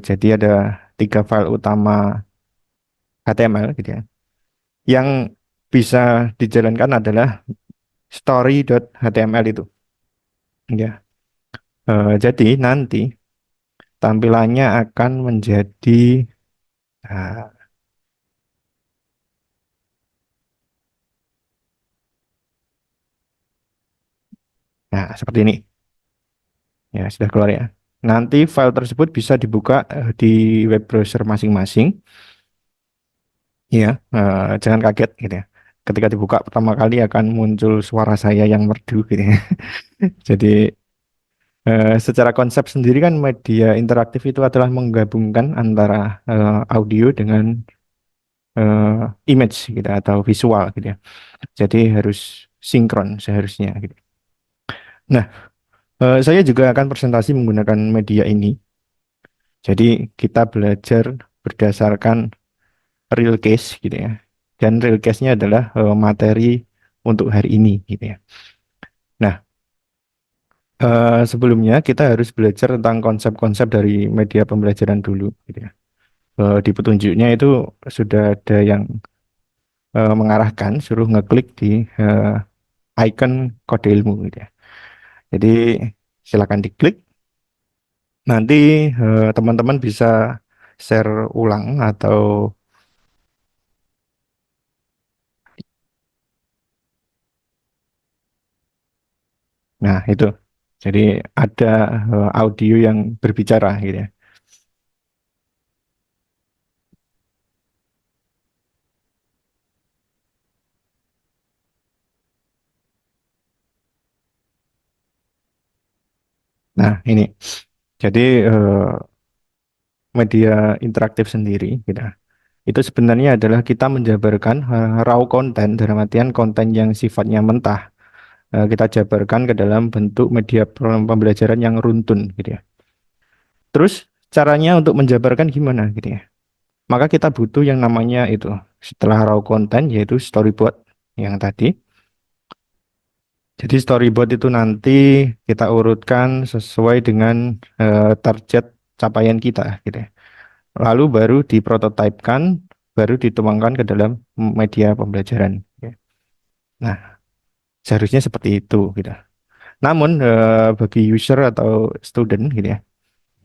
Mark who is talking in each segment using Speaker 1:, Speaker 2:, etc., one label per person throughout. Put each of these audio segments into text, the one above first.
Speaker 1: Jadi ada 3 file utama HTML gitu ya. Yang bisa dijalankan adalah story.html itu. Ya. Jadi nanti tampilannya akan menjadi nah, nah, seperti ini. Ya, sudah keluar ya. Nanti file tersebut bisa dibuka di web browser masing-masing. Ya, jangan kaget gitu ya. Ketika dibuka pertama kali akan muncul suara saya yang merdu gitu ya. Jadi secara konsep sendiri kan media interaktif itu adalah menggabungkan antara audio dengan eh, image gitu atau visual gitu ya. Jadi harus sinkron seharusnya gitu. Nah, saya juga akan presentasi menggunakan media ini. Jadi kita belajar berdasarkan real case gitu ya. Dan real case-nya adalah materi untuk hari ini gitu ya. Nah, sebelumnya kita harus belajar tentang konsep-konsep dari media pembelajaran dulu gitu ya. Di petunjuknya itu sudah ada yang mengarahkan suruh ngeklik di eh, icon kode ilmu gitu ya. Jadi silakan diklik. Nanti teman-teman bisa share ulang atau nah itu. Jadi ada audio yang berbicara gitu ya. Nah ini. Jadi media interaktif sendiri gitu. Itu sebenarnya adalah kita menjabarkan raw konten dalam artian konten yang sifatnya mentah. Kita jabarkan ke dalam bentuk media pembelajaran yang runtun gitu ya. Terus caranya untuk menjabarkan gimana gitu ya. Maka kita butuh yang namanya itu setelah raw content yaitu storyboard yang tadi. Jadi storyboard itu nanti kita urutkan sesuai dengan target capaian kita gitu ya. Lalu baru diprototipekan, baru dituangkan ke dalam media pembelajaran. Ya. Nah, seharusnya seperti itu gitu. Namun bagi user atau student gitu ya,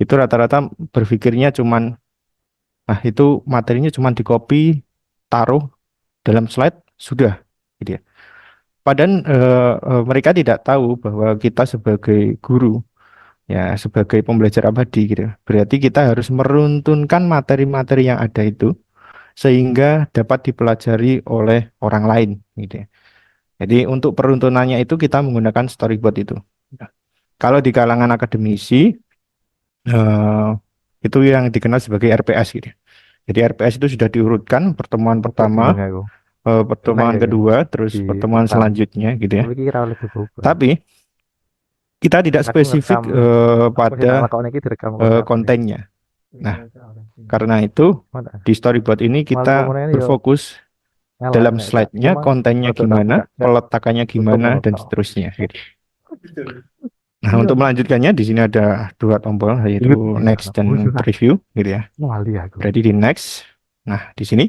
Speaker 1: itu rata-rata berpikirnya cuman, ah itu materinya cuman di copy, taruh dalam slide, sudah gitu ya. Padahal mereka tidak tahu bahwa kita sebagai guru, ya sebagai pembelajar abadi gitu, berarti kita harus meruntunkan materi-materi yang ada itu sehingga dapat dipelajari oleh orang lain gitu ya. Jadi untuk peruntunannya itu kita menggunakan storyboard itu. Nah, kalau di kalangan akademisi eh, itu yang dikenal sebagai RPS gitu. Jadi RPS itu sudah diurutkan pertemuan
Speaker 2: Kok
Speaker 1: pertama,
Speaker 2: jeneng aku. Pernah
Speaker 1: pertemuan
Speaker 2: ya kan
Speaker 1: kedua, terus
Speaker 2: di
Speaker 1: pertemuan
Speaker 2: rekam.
Speaker 1: selanjutnya gitu ya.
Speaker 2: Tapi kira lebih berubah.
Speaker 1: Tapi kita tidak
Speaker 2: Aku
Speaker 1: spesifik
Speaker 2: ngerekam apa sih
Speaker 1: pada
Speaker 2: tak lakoni iki direkam kon kabeh.
Speaker 1: kontennya. Nah, karena itu
Speaker 2: Mana?
Speaker 1: di storyboard ini kita
Speaker 2: Malah kemudian yo
Speaker 1: berfokus
Speaker 2: ngalah
Speaker 1: dalam
Speaker 2: nek gak.
Speaker 1: slide-nya,
Speaker 2: Cuma
Speaker 1: kontennya
Speaker 2: rada tak
Speaker 1: gimana,
Speaker 2: buka gak
Speaker 1: peletakannya
Speaker 2: tutup
Speaker 1: gimana,
Speaker 2: ngono
Speaker 1: dan
Speaker 2: tau.
Speaker 1: seterusnya gitu. Nah, untuk melanjutkannya di sini ada 2 tombol yaitu
Speaker 2: Ingat ya
Speaker 1: next
Speaker 2: kan.
Speaker 1: dan
Speaker 2: Oh iya.
Speaker 1: preview gitu ya.
Speaker 2: Wali aku.
Speaker 1: Berarti di next. Nah, di sini.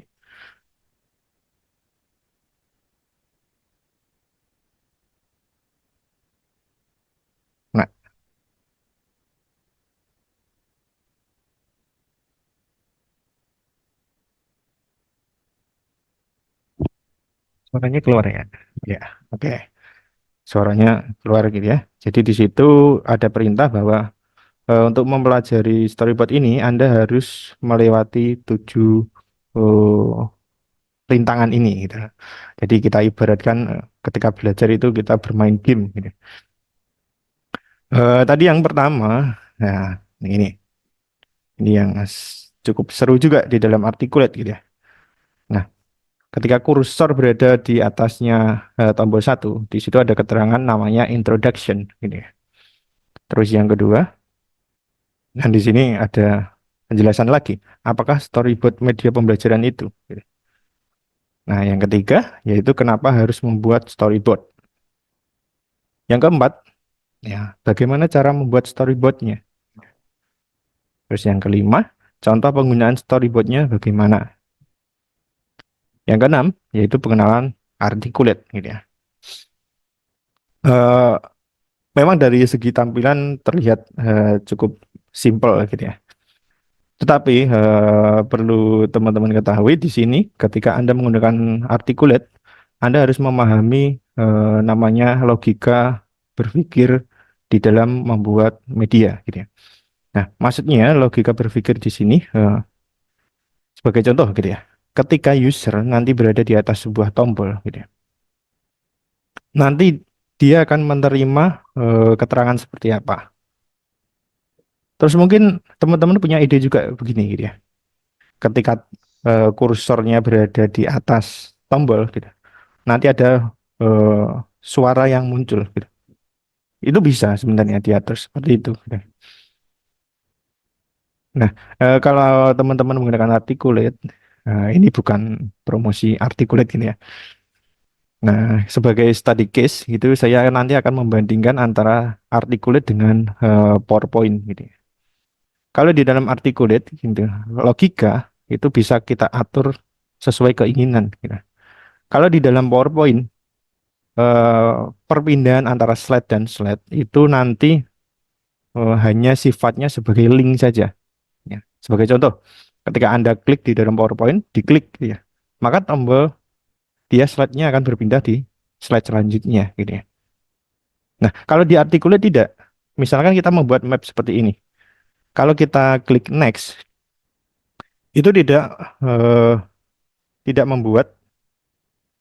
Speaker 1: Nah, suaranya keluar ya. Ya, oke. Suaranya keluar gitu ya. Jadi di situ ada perintah bahwa untuk mempelajari storyboard ini Anda harus melewati 7 rintangan ini gitu. Jadi kita ibaratkan ketika belajar itu kita bermain game gitu. Tadi yang pertama, nah ini yang cukup seru juga di dalam articulate gitu ya. Nah, ketika kursor berada di atasnya tombol satu, di situ ada keterangan namanya introduction gitu ya. Terus yang kedua, dan di sini ada penjelasan lagi, apakah storyboard media pembelajaran itu? Gitu. Nah, yang ketiga yaitu kenapa harus membuat storyboard. Yang keempat, ya, bagaimana cara membuat storyboardnya? Terus yang kelima, contoh penggunaan storyboardnya bagaimana. Yang keenam, yaitu pengenalan articulate gitu ya. Eh, Memang dari segi tampilan terlihat cukup simple gitu ya. Tetapi perlu teman-teman ketahui di sini ketika Anda menggunakan articulate, Anda harus memahami namanya logika berpikir di dalam membuat media gitu ya. Nah, maksudnya logika berpikir di sini sebagai contoh gitu ya. Ketika user nanti berada di atas sebuah tombol gitu ya. Nanti dia akan menerima keterangan seperti apa. Terus mungkin teman-teman punya ide juga begini gitu ya. Ketika kursornya berada di atas tombol gitu. Nanti ada eh, suara yang muncul gitu. Itu bisa sebenarnya diatur seperti itu gitu. Nah, kalau teman-teman menggunakan articulate, ini bukan promosi articulate gini ya. Nah, sebagai study case gitu saya nanti akan membandingkan antara articulate dengan PowerPoint gitu ya. Kalau di dalam articulate gitu, logika itu bisa kita atur sesuai keinginan gitu. Kalau di dalam PowerPoint eh, perpindahan antara slide dan slide itu nanti hanya sifatnya sebagai link saja. Ya. Sebagai contoh, ketika Anda klik di dalam PowerPoint, diklik gitu ya, maka tombol dia slide-nya akan berpindah di slide selanjutnya gitu ya. Nah, kalau di articulate tidak. Misalkan kita membuat map seperti ini. Kalau kita klik next, itu eh, tidak membuat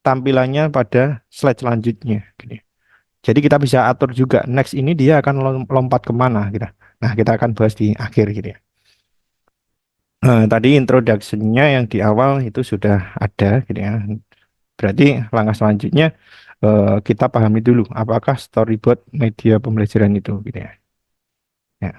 Speaker 1: tampilannya pada slide selanjutnya gitu ya. Jadi kita bisa atur juga next ini dia akan lompat kemana gitu. Nah, kita akan bahas di akhir gitu ya. Tadi introduction-nya yang di awal itu sudah ada gitu ya. Berarti langkah selanjutnya kita pahami dulu apakah storyboard media pembelajaran itu gitu ya. Ya,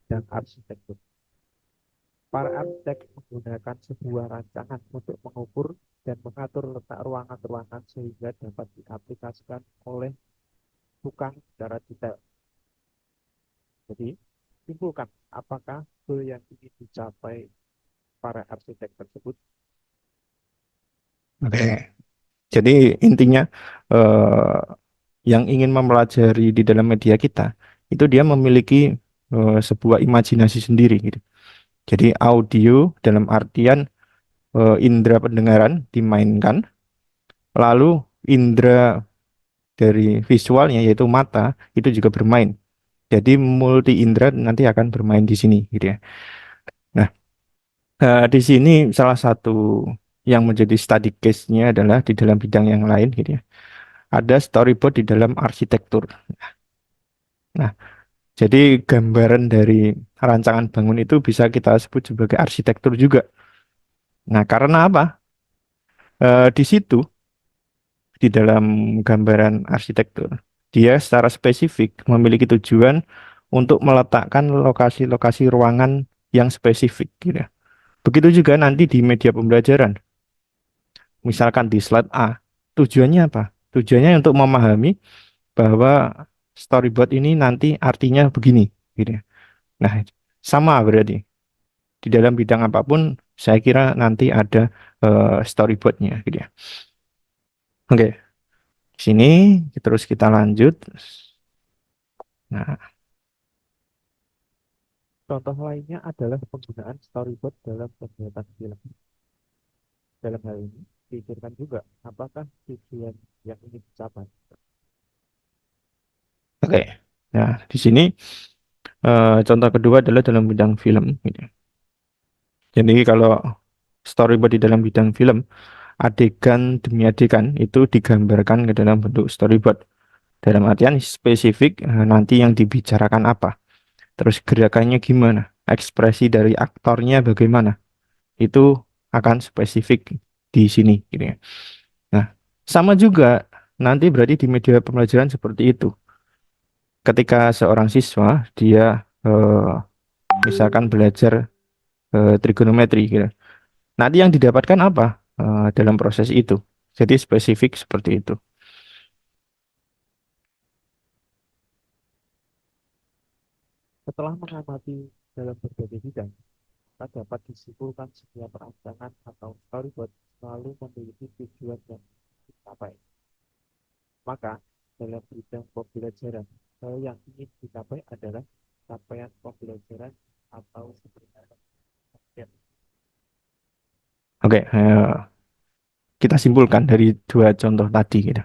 Speaker 2: Dan arsitektur. Para arsitek menggunakan sebuah rancangan untuk mengukur dan mengatur letak ruangan-ruangan sehingga dapat diaplikasikan oleh tukang secara detail. Jadi, simpulkan apakah goal yang ingin dicapai para arsitek tersebut.
Speaker 1: oke. Jadi intinya eh, yang ingin mempelajari di dalam media kita itu dia memiliki sebuah imajinasi sendiri gitu. Jadi audio dalam artian indera pendengaran dimainkan, lalu indera dari visualnya yaitu mata itu juga bermain. Jadi multi indera nanti akan bermain di sini gitu ya. Nah, di sini salah satu yang menjadi study case-nya adalah di dalam bidang yang lain gitu ya. Ada storyboard di dalam arsitektur. Nah, jadi gambaran dari rancangan bangun itu bisa kita sebut sebagai arsitektur juga. Nah, karena apa? Di situ di dalam gambaran arsitektur, dia secara spesifik memiliki tujuan untuk meletakkan lokasi-lokasi ruangan yang spesifik gitu ya. Begitu juga nanti di media pembelajaran. Misalkan di slide A, tujuannya apa? Tujuannya untuk memahami bahwa storyboard ini nanti artinya begini gitu ya. Nah, sama berarti di dalam bidang apapun saya kira nanti ada storyboardnya gitu ya. Oke, sini terus kita lanjut. Nah,
Speaker 2: Contoh lainnya adalah penggunaan storyboard dalam pembuatan film. Dalam hal ini, pikirkan juga apakah tujuan yang ingin dicapai.
Speaker 1: oke. Nah, di sini contoh kedua adalah dalam bidang film gitu. Jadi kalau storyboard di dalam bidang film, adegan demi adegan itu digambarkan ke dalam bentuk storyboard. Dalam artian spesifik nanti yang dibicarakan apa, terus gerakannya gimana, ekspresi dari aktornya bagaimana, itu akan spesifik di sini gitu ya. Nah, sama juga nanti berarti di media pembelajaran seperti itu. Ketika seorang siswa dia misalkan belajar trigonometri gitu. Nanti yang didapatkan apa? dalam proses itu. Jadi spesifik seperti itu.
Speaker 2: Setelah mengamati dalam berbagai bidang, maka dapat disimpulkan sebuah perancangan atau storyboard selalu memiliki tujuan yang dicapai. Maka, dalam bidang pembelajaran, hal yang ingin dicapai adalah capaian pembelajaran atau sebenarnya.
Speaker 1: Oke, kita simpulkan dari dua contoh tadi gitu.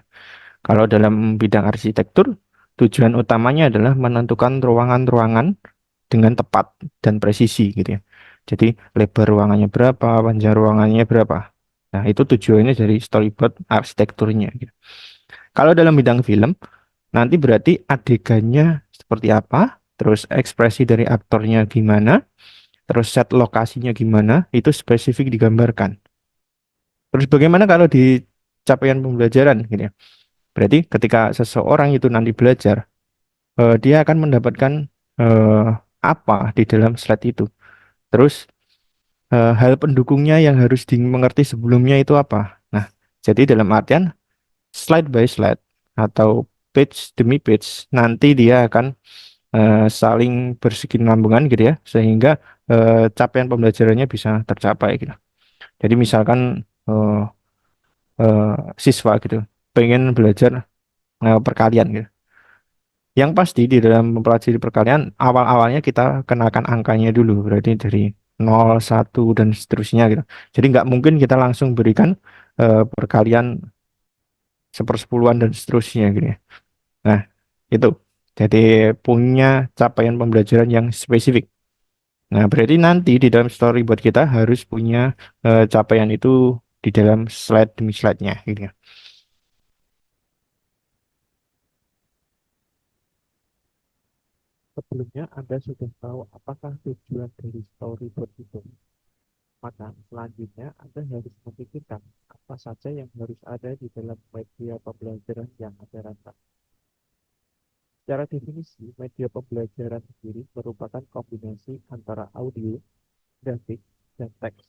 Speaker 1: Kalau dalam bidang arsitektur, tujuan utamanya adalah menentukan ruangan-ruangan dengan tepat dan presisi gitu ya. Jadi lebar ruangannya berapa, panjang ruangannya berapa. Nah, itu tujuannya dari storyboard arsitekturnya gitu. Kalau dalam bidang film, nanti berarti adegannya seperti apa, terus ekspresi dari aktornya gimana, terus set lokasinya gimana, itu spesifik digambarkan. Terus bagaimana kalau di capaian pembelajaran gitu ya. Berarti ketika seseorang itu nanti belajar, dia akan mendapatkan eh, apa di dalam slide itu. Terus hal pendukungnya yang harus dimengerti sebelumnya itu apa. Nah, jadi dalam artian slide by slide atau page demi page, nanti dia akan saling berkesinambungan gitu ya, sehingga capaian pembelajarannya bisa tercapai gitu. Jadi misalkan eh, eh, siswa gitu pengen belajar perkalian gitu. Yang pasti di dalam mempelajari perkalian, awal-awalnya kita kenakan angkanya dulu, berarti dari 0, 1, dan seterusnya gitu. Jadi nggak mungkin kita langsung berikan perkalian sepersepuluhan dan seterusnya gitu ya. Nah, itu. Jadi punya capaian pembelajaran yang spesifik. Nah, berarti nanti di dalam storyboard kita harus punya capaian itu di dalam slide demi slide-nya gitu ya.
Speaker 2: Sebelumnya Anda sudah tahu apakah tujuan dari storyboard itu. Maka selanjutnya Anda harus memikirkan apa saja yang harus ada di dalam media pembelajaran yang Anda rancang. Secara definisi, media pembelajaran sendiri merupakan kombinasi antara audio, grafik, dan teks.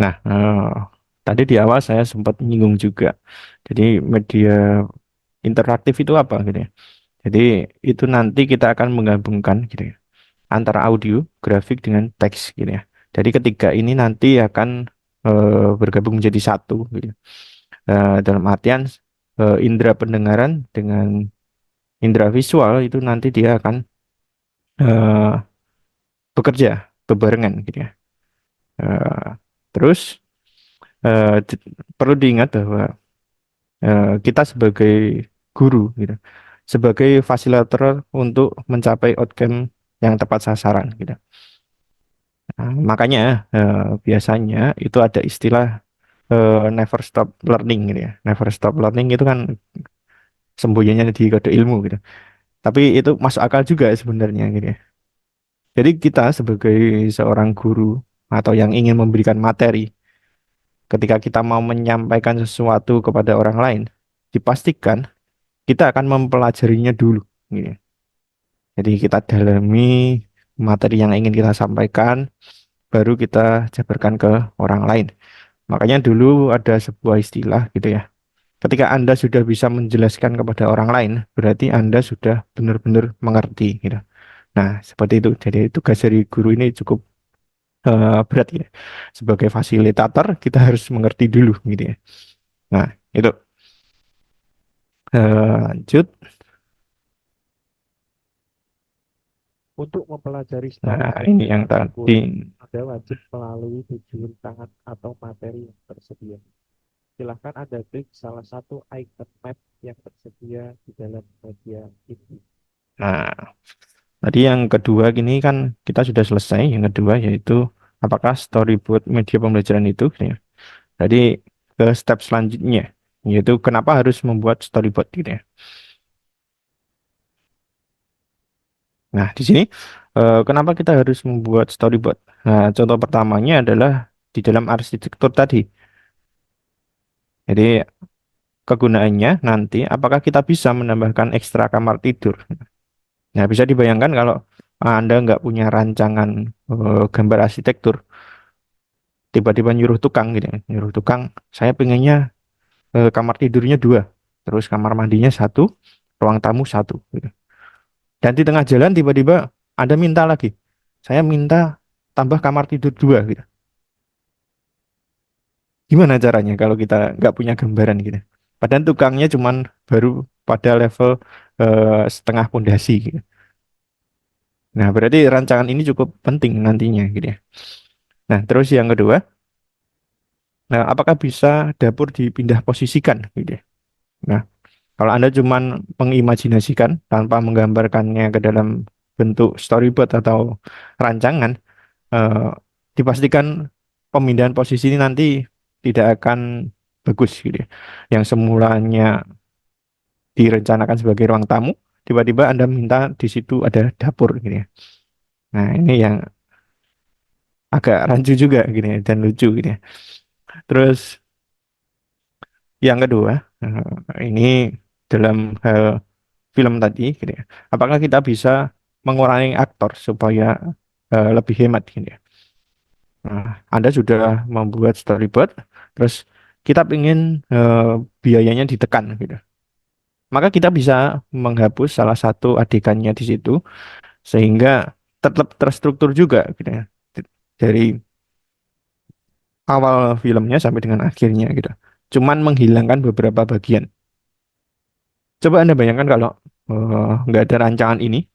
Speaker 1: Nah, tadi di awal saya sempat menyinggung juga. Jadi media interaktif itu apa gitu ya. Jadi itu nanti kita akan menggabungkan gitu ya, antara audio, grafik dengan teks gitu ya. Jadi ketiga ini nanti akan bergabung menjadi satu gitu. Dalam artian indera pendengaran dengan indera visual itu nanti dia akan eh, bekerja bebarengan gitu ya. Eh, terus perlu diingat bahwa kita sebagai guru gitu, sebagai fasilitator untuk mencapai outcome yang tepat sasaran gitu. Nah, makanya biasanya itu ada istilah never stop learning gitu ya. Never stop learning itu kan sembunyinya di kode ilmu gitu. Tapi itu masuk akal juga sebenarnya gitu ya. Jadi kita sebagai seorang guru atau yang ingin memberikan materi, ketika kita mau menyampaikan sesuatu kepada orang lain, dipastikan kita akan mempelajarinya dulu gitu ya. Jadi kita dalami materi yang ingin kita sampaikan, baru kita jabarkan ke orang lain. Makanya dulu ada sebuah istilah gitu ya. Ketika Anda sudah bisa menjelaskan kepada orang lain, berarti Anda sudah benar-benar mengerti gitu. Nah, seperti itu. Jadi tugas dari guru ini cukup berat ya. Sebagai fasilitator, kita harus mengerti dulu gitu ya. Nah, itu. Lanjut.
Speaker 2: Untuk mempelajari
Speaker 1: Nah,
Speaker 2: storyboard
Speaker 1: ini yang
Speaker 2: secara
Speaker 1: tadi.
Speaker 2: akurat, Anda wajib melalui tujuh rintangan atau materi yang tersedia. Silahkan Anda klik salah satu icon map yang tersedia di dalam media ini.
Speaker 1: Nah, tadi yang kedua gini kan kita sudah selesai. Yang kedua yaitu apakah storyboard media pembelajaran itu gitu ya. Jadi ke step selanjutnya yaitu kenapa harus membuat storyboard gitu ya. Nah, di sini kenapa kita harus membuat storyboard? Nah, contoh pertamanya adalah di dalam arsitektur tadi. Jadi kegunaannya nanti apakah kita bisa menambahkan ekstra kamar tidur? Nah, bisa dibayangkan kalau Anda nggak punya rancangan gambar arsitektur, tiba-tiba nyuruh tukang gitu ya. Nyuruh tukang, saya pengennya kamar tidurnya dua, terus kamar mandinya satu, ruang tamu satu gitu. Dan di tengah jalan tiba-tiba Anda minta lagi, saya minta tambah kamar tidur dua gitu. Gimana caranya kalau kita nggak punya gambaran gitu? Padahal tukangnya cuman baru pada level setengah pondasi gitu. Nah, berarti rancangan ini cukup penting nantinya gitu ya. Nah, terus yang kedua, nah, apakah bisa dapur dipindah posisikan gitu ya? Nah, kalau Anda cuman mengimajinasikan tanpa menggambarkannya ke dalam bentuk storyboard atau rancangan, eh, dipastikan pemindahan posisi ini nanti tidak akan bagus gitu ya. Yang semulanya direncanakan sebagai ruang tamu, tiba-tiba Anda minta di situ ada dapur gitu ya. Nah, ini yang agak rancu juga gini ya, dan lucu gitu ya. Terus yang kedua, ini dalam hal film tadi gitu ya. Apakah kita bisa mengurangi aktor supaya lebih hemat gitu ya. Nah, Anda sudah membuat storyboard, terus kita ingin biayanya ditekan gitu. Maka kita bisa menghapus salah satu adegannya di situ sehingga tetap terstruktur juga gitu ya. Dari awal filmnya sampai dengan akhirnya gitu. Cuman menghilangkan beberapa bagian. Coba Anda bayangkan kalau nggak ada rancangan ini,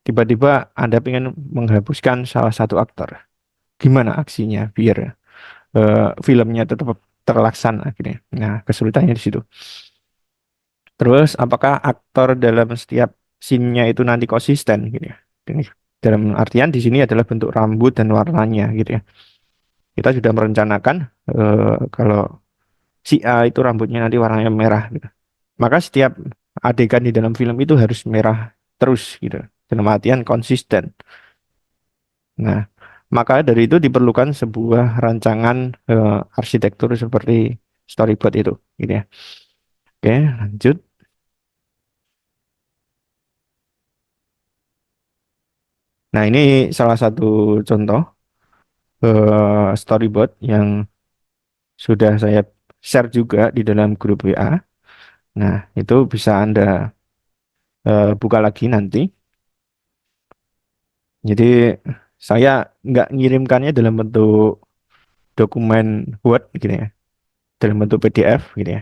Speaker 1: tiba-tiba Anda ingin menghapuskan salah satu aktor. Gimana aksinya biar filmnya tetap terlaksana gitu ya. Nah, kesulitannya di situ. Terus, apakah aktor dalam setiap scene-nya itu nanti konsisten gitu ya? Ini dalam artian di sini adalah bentuk rambut dan warnanya gitu ya. Kita sudah merencanakan kalau si A itu rambutnya nanti warnanya merah gitu. Maka setiap adegan di dalam film itu harus merah terus gitu. Dalam artian konsisten. Nah, maka dari itu diperlukan sebuah rancangan arsitektur seperti storyboard itu gitu ya. Oke, lanjut. Nah, ini salah satu contoh storyboard yang sudah saya share juga di dalam grup WA. Nah, itu bisa Anda buka lagi nanti. Jadi saya nggak ngirimkannya dalam bentuk dokumen Word gitu ya, dalam bentuk PDF gitu ya.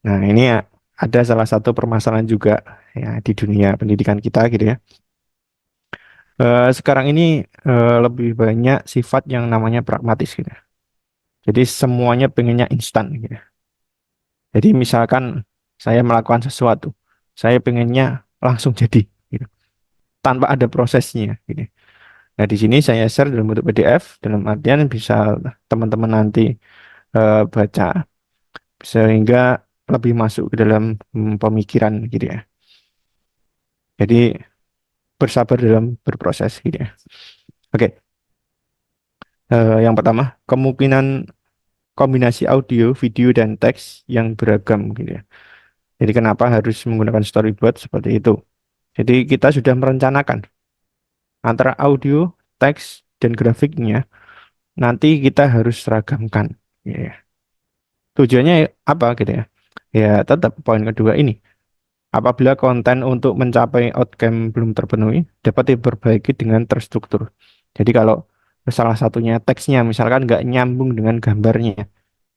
Speaker 1: Nah, ini ya, ada salah satu permasalahan juga ya di dunia pendidikan kita gitu ya. Sekarang ini lebih banyak sifat yang namanya pragmatis gitu ya. Jadi semuanya pengennya instan gitu ya. Jadi misalkan saya melakukan sesuatu, saya pengennya langsung jadi gitu, tanpa ada prosesnya gitu. Nah, di sini saya share dalam bentuk PDF, dalam artian bisa teman-teman nanti baca sehingga lebih masuk ke dalam pemikiran gitu ya. Jadi bersabar dalam berproses gitu ya. Oke, yang pertama kemungkinan kombinasi audio, video dan teks yang beragam gitu ya. Jadi kenapa harus menggunakan storyboard seperti itu? Jadi kita sudah merencanakan antara audio, teks dan grafiknya nanti kita harus seragamkan. Ya. Tujuannya apa gitu ya? Ya tetap poin kedua ini. Apabila konten untuk mencapai outcome belum terpenuhi, dapat diperbaiki dengan terstruktur. Jadi kalau salah satunya teksnya misalkan nggak nyambung dengan gambarnya,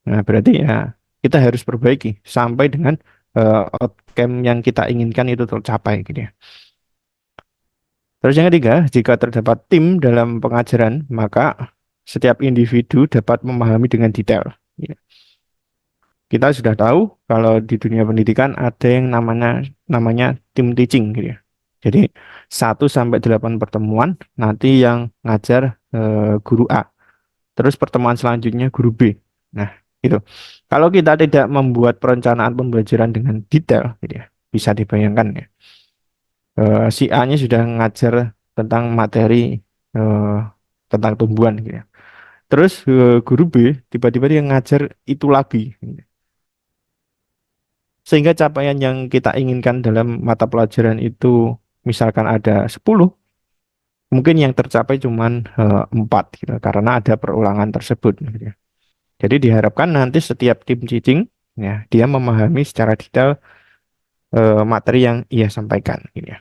Speaker 1: nah berarti ya kita harus perbaiki sampai dengan outcome yang kita inginkan itu tercapai gitu ya. Terus yang ketiga, jika terdapat tim dalam pengajaran, maka setiap individu dapat memahami dengan detail. Ya. Kita sudah tahu kalau di dunia pendidikan ada yang namanya tim teaching gitu ya. Jadi 1 sampai 8 pertemuan nanti yang ngajar guru A. Terus pertemuan selanjutnya guru B. Nah, itu. Kalau kita tidak membuat perencanaan pembelajaran dengan detail gitu ya, bisa dibayangkan ya. Si A-nya sudah ngajar tentang materi eh, tentang tumbuhan gitu ya. Terus guru B tiba-tiba dia ngajar itu lagi. Gitu. Sehingga capaian yang kita inginkan dalam mata pelajaran itu misalkan ada 10, mungkin yang tercapai cuman 4 gitu, karena ada perulangan tersebut gitu ya. Jadi diharapkan nanti setiap tim teaching ya dia memahami secara detail materi yang ia sampaikan gitu ya.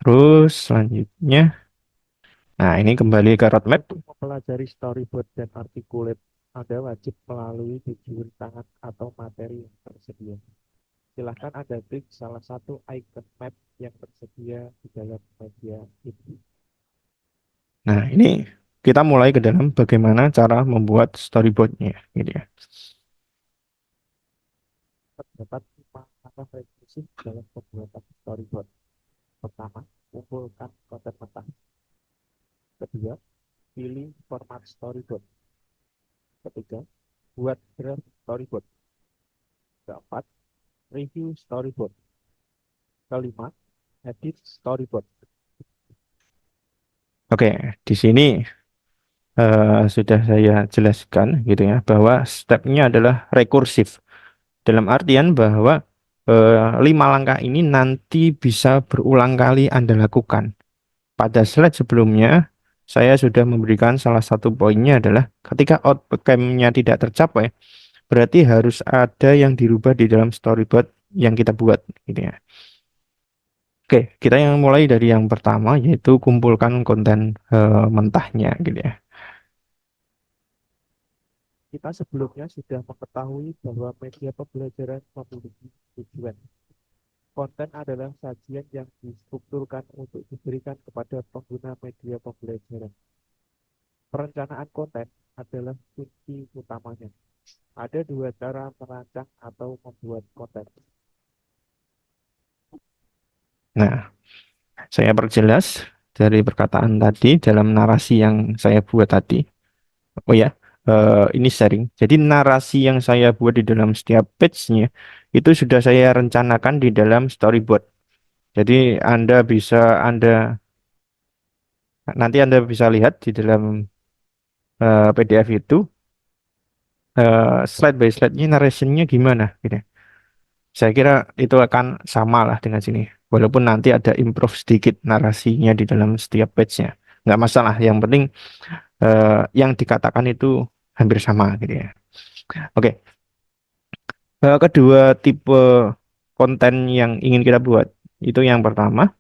Speaker 1: Terus selanjutnya, nah ini kembali ke roadmap.
Speaker 2: Untuk mempelajari storyboard dan articulate, Anda wajib melalui tujuan tangan atau materi yang tersedia. Silahkan Anda klik salah satu icon map yang tersedia di dalam media ini.
Speaker 1: Nah ini kita mulai ke dalam bagaimana cara membuat storyboardnya gitu ya.
Speaker 2: Terdapat 5 langkah rekursi dalam pembuatan storyboard. Pertama, kumpulkan konten mentah. Kedua, pilih format storyboard. Ketiga, buat draft storyboard. Keempat, review storyboard. Kelima, edit storyboard.
Speaker 1: Oke, di sini sudah saya jelaskan gitu ya bahwa stepnya adalah rekursif. Dalam artian bahwa 5 langkah ini nanti bisa berulang kali Anda lakukan. Pada slide sebelumnya, saya sudah memberikan salah satu poinnya adalah ketika outcome-nya tidak tercapai, berarti harus ada yang dirubah di dalam storyboard yang kita buat gitu ya. Oke, kita yang mulai dari yang pertama yaitu kumpulkan konten mentahnya gitu ya.
Speaker 2: Kita sebelumnya sudah mengetahui bahwa media pembelajaran memiliki tujuan. Konten adalah sajian yang distrukturkan untuk diberikan kepada pengguna media pembelajaran. Perencanaan konten adalah kunci utamanya. Ada 2 cara merancang atau membuat konten.
Speaker 1: Nah, saya perjelas dari perkataan tadi dalam narasi yang saya buat tadi. Oh ya, ini sharing. Jadi narasi yang saya buat di dalam setiap page-nya itu sudah saya rencanakan di dalam storyboard. Jadi Anda nanti Anda bisa lihat di dalam PDF itu slide by slide-nya narration-nya gimana gitu. Saya kira itu akan sama lah dengan sini. Walaupun nanti ada improve sedikit narasinya di dalam setiap page-nya. Nggak masalah. Yang penting yang dikatakan itu hampir sama gitu ya. Oke, kedua tipe konten yang ingin kita buat itu yang pertama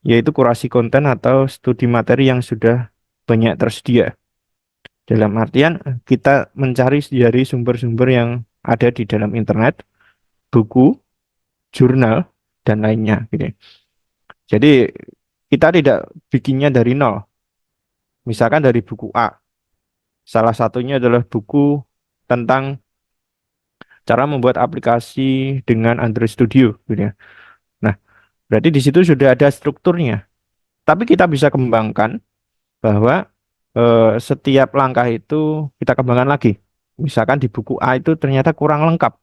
Speaker 1: yaitu kurasi konten atau studi materi yang sudah banyak tersedia. Dalam artian kita mencari dari sumber-sumber yang ada di dalam internet, buku, jurnal, dan lainnya gitu ya. Jadi kita tidak bikinnya dari nol. Misalkan dari buku A, salah satunya adalah buku tentang cara membuat aplikasi dengan Android Studio gitu ya. Nah, berarti di situ sudah ada strukturnya. Tapi kita bisa kembangkan bahwa setiap langkah itu kita kembangkan lagi. Misalkan di buku A itu ternyata kurang lengkap.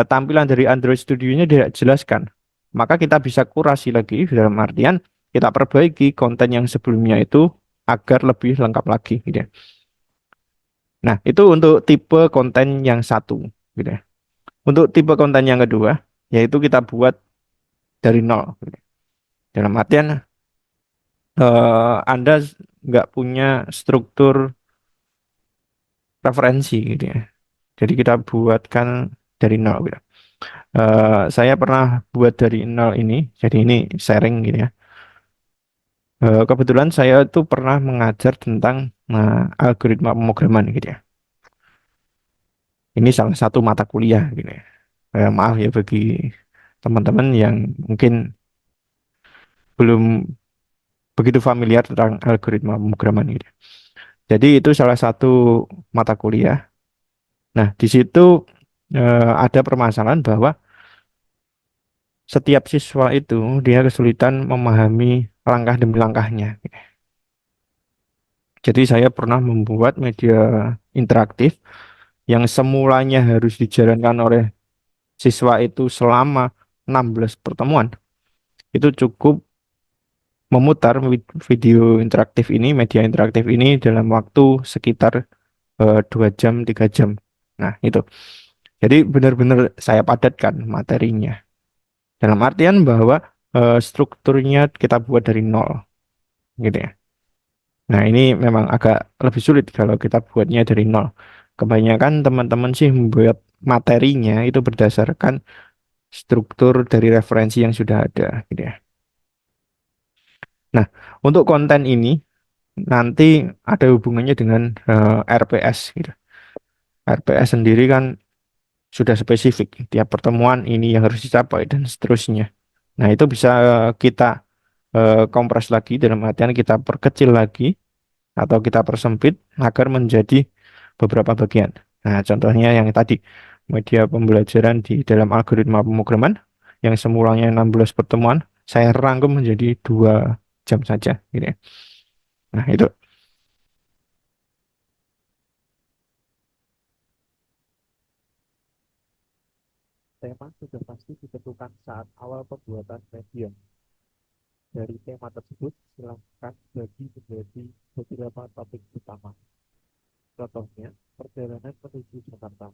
Speaker 1: Tampilan dari Android Studio-nya tidak jelaskan. Maka kita bisa kurasi lagi dalam artian kita perbaiki konten yang sebelumnya itu agar lebih lengkap lagi gitu ya. Nah, itu untuk tipe konten yang satu gitu ya. Untuk tipe konten yang kedua yaitu kita buat dari nol gitu ya. Dalam artian Anda nggak punya struktur referensi gitu ya. Jadi kita buatkan dari nol gitu. Saya pernah buat dari nol ini, jadi ini sharing gitu ya. Kebetulan saya tuh pernah mengajar tentang algoritma pemrograman gitu ya. Ini salah satu mata kuliah gitu ya. Maaf ya bagi teman-teman yang mungkin belum begitu familiar tentang algoritma pemrograman gitu. Jadi itu salah satu mata kuliah. Nah, di situ ada permasalahan bahwa setiap siswa itu dia kesulitan memahami langkah demi langkahnya. Jadi saya pernah membuat media interaktif yang semulanya harus dijalankan oleh siswa itu selama 16 pertemuan. Itu cukup memutar video interaktif ini, media interaktif ini dalam waktu sekitar 2 jam, 3 jam. Nah, itu. Jadi benar-benar saya padatkan materinya. Dalam artian bahwa strukturnya kita buat dari nol, gitu ya. Nah, ini memang agak lebih sulit kalau kita buatnya dari nol. Kebanyakan teman-teman sih membuat materinya itu berdasarkan struktur dari referensi yang sudah ada, gitu ya. Nah, untuk konten ini nanti ada hubungannya dengan RPS, gitu. RPS sendiri kan sudah spesifik, tiap pertemuan ini yang harus dicapai dan seterusnya. Nah, itu bisa kita kompres lagi dalam artian kita perkecil lagi atau kita persempit agar menjadi beberapa bagian. Nah, contohnya yang tadi, media pembelajaran di dalam algoritma pemrograman yang semulanya 16 pertemuan, saya rangkum menjadi 2 jam saja, gitu ya. Nah, itu.
Speaker 2: Tema sudah pasti ditentukan saat awal pembuatan media. Dari tema tersebut, silakan bagi menjadi beberapa topik utama. Contohnya, perjalanan menuju Jakarta.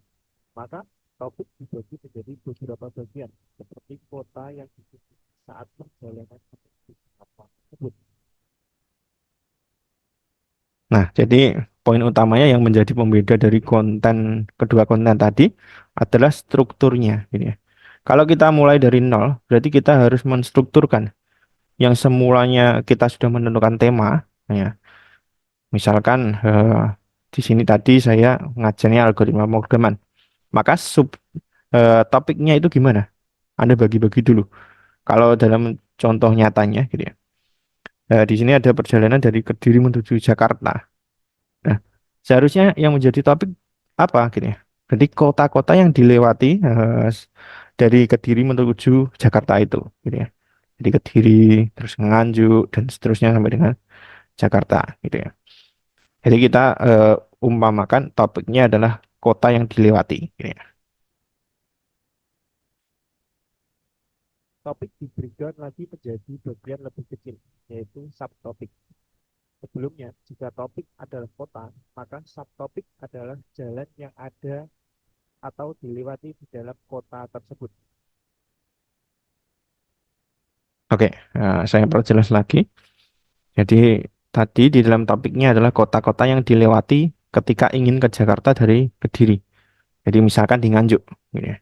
Speaker 2: Maka, topik dibagi menjadi beberapa bagian, seperti kota yang dikunjungi saat perjalanan menuju Jakarta tersebut.
Speaker 1: Nah, jadi poin utamanya yang menjadi pembeda dari kedua konten tadi adalah strukturnya, gitu ya. Kalau kita mulai dari nol, berarti kita harus menstrukturkan yang semulanya kita sudah menentukan tema, ya. Misalkan di sini tadi saya ngajarnya algoritma pemrograman, maka topiknya itu gimana? Anda bagi-bagi dulu. Kalau dalam contoh nyatanya, gitu ya. Di sini ada perjalanan dari Kediri menuju Jakarta. Nah, seharusnya yang menjadi topik apa, gitu ya? Jadi kota-kota yang dilewati dari Kediri menuju Jakarta itu, gitu ya. Jadi Kediri, terus Nganjuk, dan seterusnya sampai dengan Jakarta, gitu ya. Jadi kita umpamakan topiknya adalah kota yang dilewati, gitu ya.
Speaker 2: Topik di breakdown lagi menjadi bagian lebih kecil, yaitu subtopik. Sebelumnya, jika topik adalah kota, maka subtopik adalah jalan yang ada atau dilewati di dalam kota tersebut.
Speaker 1: Oke, saya perjelas lagi. Jadi tadi di dalam topiknya adalah kota-kota yang dilewati ketika ingin ke Jakarta dari Kediri. Jadi misalkan di Nganjuk, gitu ya.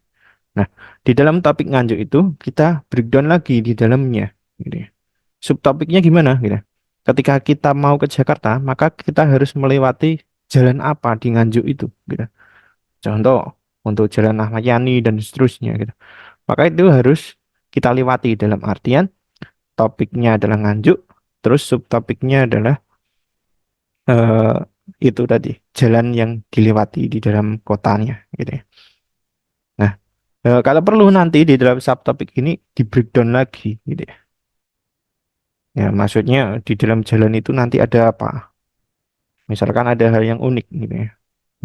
Speaker 1: Nah, di dalam topik Nganjuk itu kita breakdown lagi di dalamnya, gitu ya. Subtopiknya gimana, gitu. Ketika kita mau ke Jakarta, maka kita harus melewati jalan apa di Nganjuk itu, gitu. Contoh untuk Jalan Ahmad Yani dan seterusnya, gitu. Maka itu harus kita lewati dalam artian topiknya adalah Nganjuk, terus subtopiknya adalah eh, itu tadi jalan yang dilewati di dalam kotanya, gitu ya. Nah, kalau perlu nanti di dalam subtopik ini di breakdown lagi, gitu ya. Ya, maksudnya di dalam jalan itu nanti ada apa? Misalkan ada hal yang unik, gitu ya.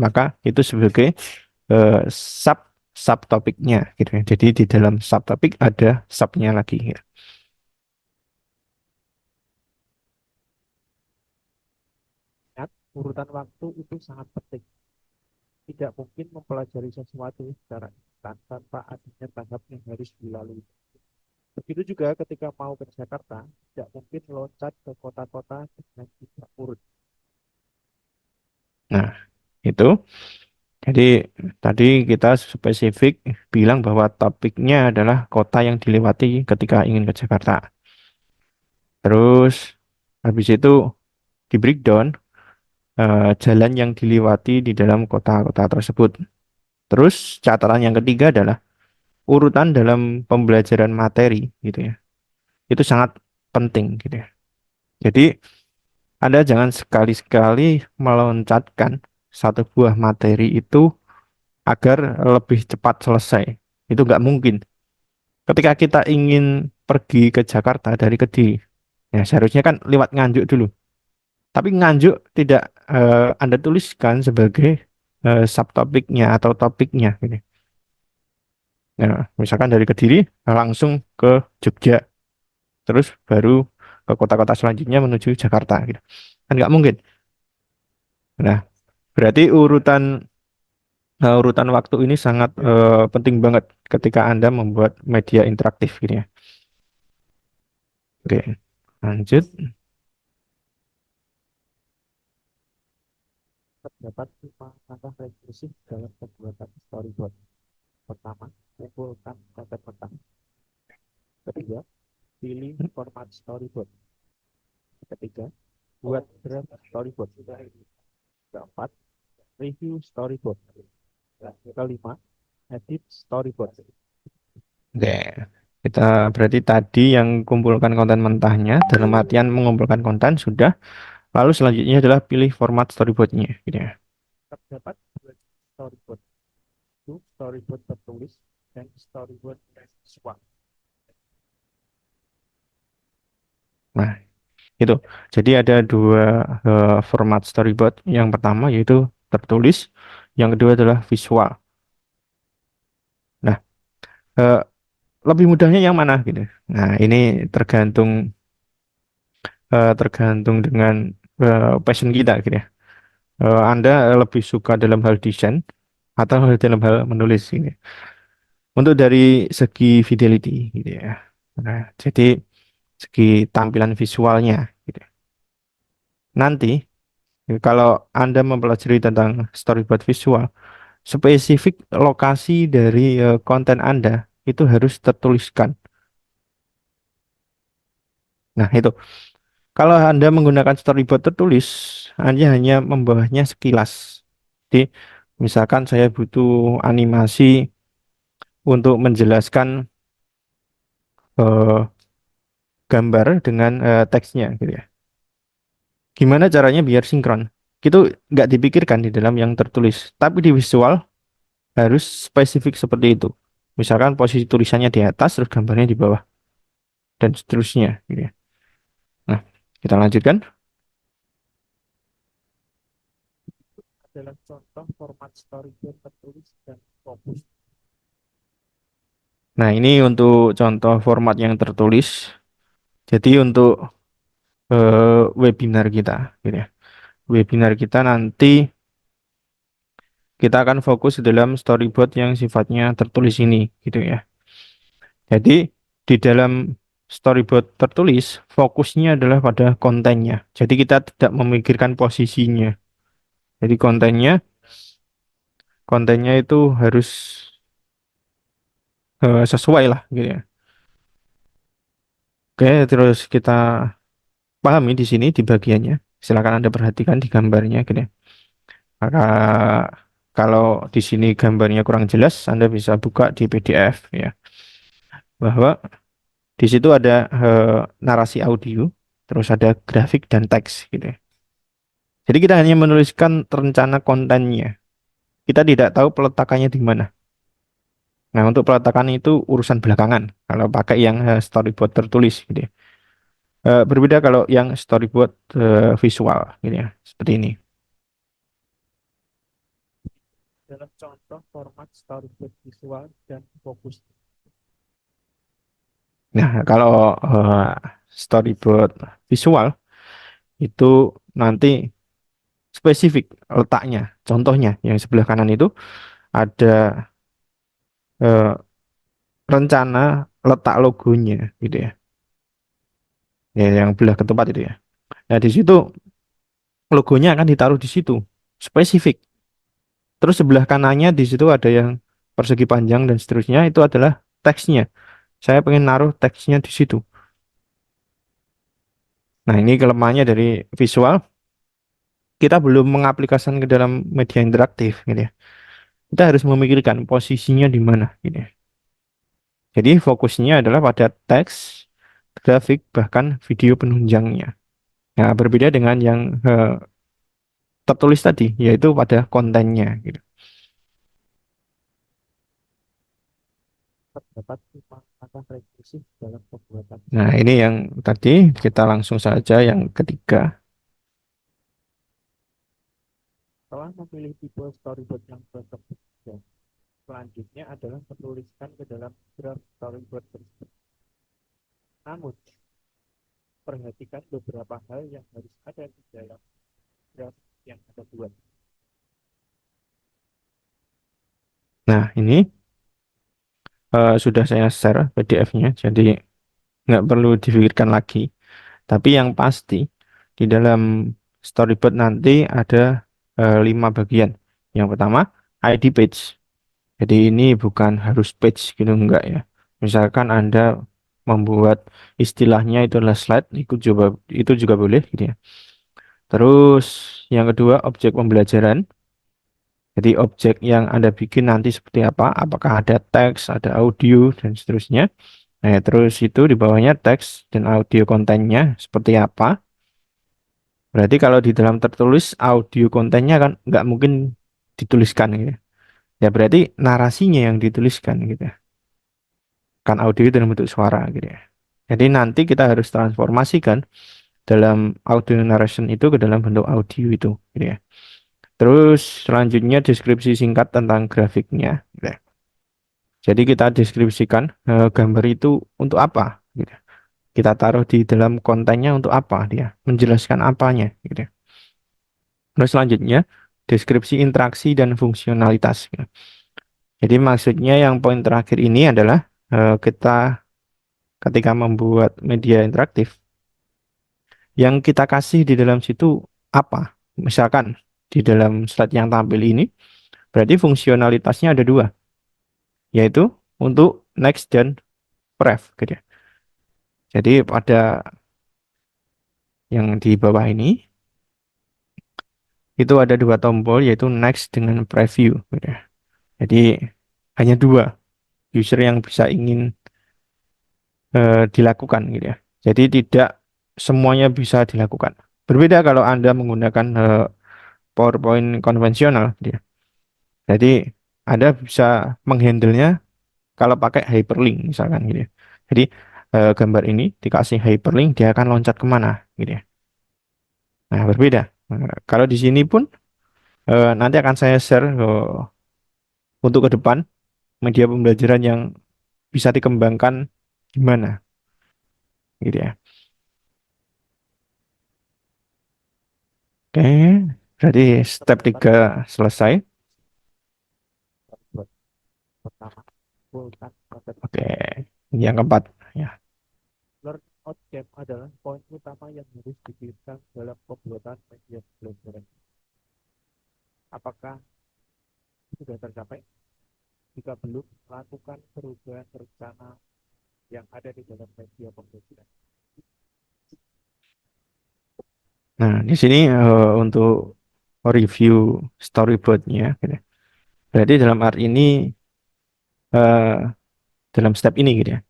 Speaker 1: Maka itu sebagai eh, sub subtopiknya, gitu ya. Jadi di dalam subtopik ada subnya lagi, gitu.
Speaker 2: Ingat, urutan waktu itu sangat penting. Tidak mungkin mempelajari sesuatu secara instan tanpa adanya tahap yang harus dilalui. Begitu juga ketika mau ke Jakarta, tidak mungkin loncat ke kota-kota dengan tidak urut.
Speaker 1: Nah, itu. Jadi tadi kita spesifik bilang bahwa topiknya adalah kota yang dilewati ketika ingin ke Jakarta. Terus habis itu di breakdown jalan yang dilewati di dalam kota-kota tersebut. Terus catatan yang ketiga adalah urutan dalam pembelajaran materi, gitu ya. Itu sangat penting, gitu ya. Jadi Anda jangan sekali-sekali meloncatkan satu buah materi itu agar lebih cepat selesai. Itu nggak mungkin. Ketika kita ingin pergi ke Jakarta dari Kediri, ya seharusnya kan lewat Nganjuk dulu. Tapi Nganjuk tidak Anda tuliskan sebagai subtopiknya atau topiknya, gitu. Nah, misalkan dari Kediri langsung ke Jogja, terus baru ke kota-kota selanjutnya menuju Jakarta, gitu. Kan nggak mungkin. Nah, berarti urutan waktu ini sangat penting banget ketika Anda membuat media interaktif, gitu ya. Oke, lanjut.
Speaker 2: Terdapat 5 langkah revisi dalam pembuatan storyboard. Pertama, kumpulkan konten mentah. Kedua, pilih format storyboard. Ketiga, buat draft storyboard. Keempat, review storyboard. Kelima, edit storyboard.
Speaker 1: Oke, kita berarti tadi yang kumpulkan konten mentahnya, dalam artian mengumpulkan konten sudah. Lalu selanjutnya adalah pilih format storyboardnya, gitu ya.
Speaker 2: Terdapat dua storyboard, itu storyboard tertulis dan storyboard visual.
Speaker 1: Nah, itu. Jadi ada dua format storyboard. Yang pertama yaitu tertulis, yang kedua adalah visual. Nah, eh, lebih mudahnya yang mana gitu. Nah, ini tergantung tergantung dengan passion kita gitu ya. Anda lebih suka dalam hal desain atau dalam hal menulis ini. Untuk dari segi fidelity gitu ya. Nah, jadi segi tampilan visualnya gitu. Nanti kalau Anda mempelajari tentang storyboard visual, spesifik lokasi dari konten Anda itu harus tertuliskan. Nah, itu. Kalau Anda menggunakan storyboard tertulis, Anda hanya membawanya sekilas. Jadi, misalkan saya butuh animasi untuk menjelaskan eh, gambar dengan teksnya, gitu ya. Gimana caranya biar sinkron? Itu nggak dipikirkan di dalam yang tertulis, tapi di visual harus spesifik seperti itu. Misalkan posisi tulisannya di atas, terus gambarnya di bawah, dan seterusnya, gitu ya. Nah, kita lanjutkan.
Speaker 2: Adalah contoh format storyboard tertulis dan fokus.
Speaker 1: Nah, ini untuk contoh format yang tertulis. Jadi untuk webinar kita, gitu ya. Webinar kita nanti kita akan fokus dalam storyboard yang sifatnya tertulis ini, gitu ya. Jadi di dalam storyboard tertulis fokusnya adalah pada kontennya. Jadi kita tidak memikirkan posisinya. Jadi kontennya itu harus sesuai lah, gitu ya. Oke, terus kita pahami di sini di bagiannya. Silakan Anda perhatikan di gambarnya, gitu ya. Maka kalau di sini gambarnya kurang jelas, Anda bisa buka di PDF ya, bahwa di situ ada narasi audio, terus ada grafik dan teks gitu ya. Jadi kita hanya menuliskan rencana kontennya. Kita tidak tahu peletakannya di mana. Nah, untuk peletakan itu urusan belakangan kalau pakai yang storyboard tertulis gitu ya. Berbeda kalau yang storyboard visual gitu ya, seperti ini.
Speaker 2: Adalah contoh format storyboard visual dan fokus.
Speaker 1: Nah, kalau eh, storyboard visual itu nanti spesifik letaknya. Contohnya yang sebelah kanan itu ada eh, rencana letak logonya gitu ya. Ya, yang belah ketupat itu ya. Nah, di situ logonya akan ditaruh di situ. Spesifik. Terus sebelah kanannya di situ ada yang persegi panjang dan seterusnya itu adalah teksnya. Saya pengen naruh teksnya di situ. Nah, ini kelemahannya dari visual. Kita belum mengaplikasikan ke dalam media interaktif gitu ya. Kita harus memikirkan posisinya di mana gitu ya. Jadi fokusnya adalah pada teks, grafik, bahkan video penunjangnya. Nah, berbeda dengan yang tertulis tadi, yaitu pada kontennya gitu.
Speaker 2: Terdapat 5 langkah revisi dalam pembuatan
Speaker 1: Nah, ini
Speaker 2: storyboard.
Speaker 1: yang tadi kita langsung saja yang ketiga.
Speaker 2: Setelah memilih tipe storyboard yang cocok, ya, selanjutnya adalah menuliskan ke dalam draft storyboard tersebut. Namun, perhatikan beberapa hal yang harus ada di dalam draft yang Anda buat.
Speaker 1: Nah, ini sudah saya share PDF-nya. Jadi nggak perlu difikirkan lagi. Tapi yang pasti di dalam storyboard nanti ada 5 bagian. Yang pertama ID page. Jadi ini bukan harus page gitu enggak ya. Misalkan Anda membuat istilahnya itu adalah slide, itu juga boleh gitu ya. Terus yang kedua objek pembelajaran. Jadi objek yang Anda bikin nanti seperti apa? Apakah ada teks, ada audio dan seterusnya. Nah, terus itu di bawahnya teks dan audio kontennya seperti apa? Berarti kalau di dalam tertulis audio kontennya kan nggak mungkin dituliskan gitu. Ya berarti narasinya yang dituliskan gitu ya. Kan audio itu dalam bentuk suara gitu ya. Jadi nanti kita harus transformasikan dalam audio narration itu ke dalam bentuk audio itu gitu ya. Terus selanjutnya deskripsi singkat tentang grafiknya gitu ya. Jadi kita deskripsikan gambar itu untuk apa gitu ya. Kita taruh di dalam kontennya untuk apa dia, menjelaskan apanya gitu ya. Terus selanjutnya deskripsi interaksi dan fungsionalitas gitu. Jadi maksudnya yang poin terakhir ini adalah kita ketika membuat media interaktif yang kita kasih di dalam situ apa? Misalkan di dalam slide yang tampil ini berarti fungsionalitasnya ada dua, yaitu untuk next dan pref gitu ya. Jadi pada yang di bawah ini itu ada dua tombol yaitu next dengan preview gitu ya. Jadi hanya dua user yang bisa ingin dilakukan gitu ya. Jadi tidak semuanya bisa dilakukan. Berbeda kalau Anda menggunakan PowerPoint konvensional gitu ya. Jadi Anda bisa menghandlenya kalau pakai hyperlink misalkan gitu ya. Jadi gambar ini dikasih hyperlink dia akan loncat kemana gitu ya. Nah berbeda. Kalau di sini pun nanti akan saya share untuk ke depan media pembelajaran yang bisa dikembangkan gimana gitu ya. Oke, berarti step
Speaker 2: Terdapat
Speaker 1: 3
Speaker 2: beberapa
Speaker 1: selesai.
Speaker 2: storyboard. Pertama, kumpulkan konten
Speaker 1: Oke,
Speaker 2: penting.
Speaker 1: yang keempat ya.
Speaker 2: Learn outcome adalah poin utama yang harus dipikirkan dalam pembuatan media pembelajaran. Apakah sudah tercapai? Jika belum, lakukan perubahan rencana yang ada di dalam media pembelajaran.
Speaker 1: Nah, di sini untuk review storyboardnya, gitu ya. Berarti dalam art ini, eh, dalam step ini gitu ya,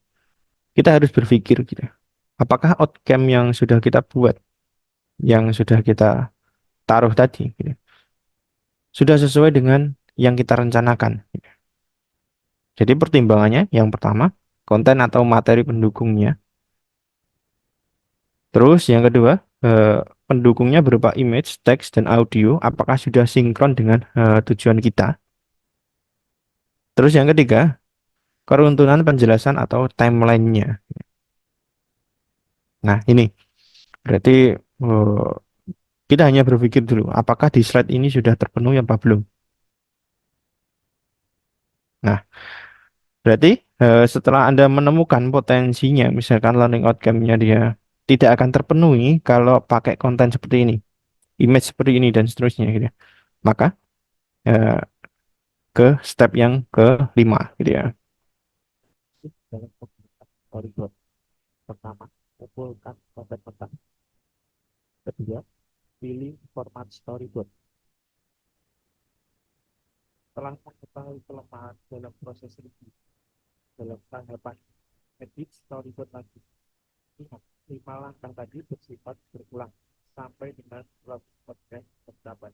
Speaker 1: kita harus berpikir gitu ya. Apakah outcome yang sudah kita buat, yang sudah kita taruh tadi, gitu ya, sudah sesuai dengan yang kita rencanakan. Gitu ya. Jadi pertimbangannya yang pertama, konten atau materi pendukungnya. Terus yang kedua, pendukungnya berupa image, teks, dan audio. Apakah sudah sinkron dengan tujuan kita? Terus yang ketiga, keruntuhan penjelasan atau timelinenya. Nah, ini berarti kita hanya berpikir dulu, apakah di slide ini sudah terpenuhi apa belum? Nah, berarti setelah Anda menemukan potensinya, misalkan learning outcome-nya dia tidak akan terpenuhi kalau pakai konten seperti ini, image seperti ini, dan seterusnya gitu ya. Maka eh, ke step yang kelima gitu ya.
Speaker 2: Dalam pembuatan storyboard. Pertama, kumpulkan konten penting. Kedua, pilih format storyboard. Setelah mengetahui kelemahan dalam proses review, dalam tahapan edit storyboard lagi. Ingat, 5 langkah tadi bersifat berulang sampai dengan podcast tercapai.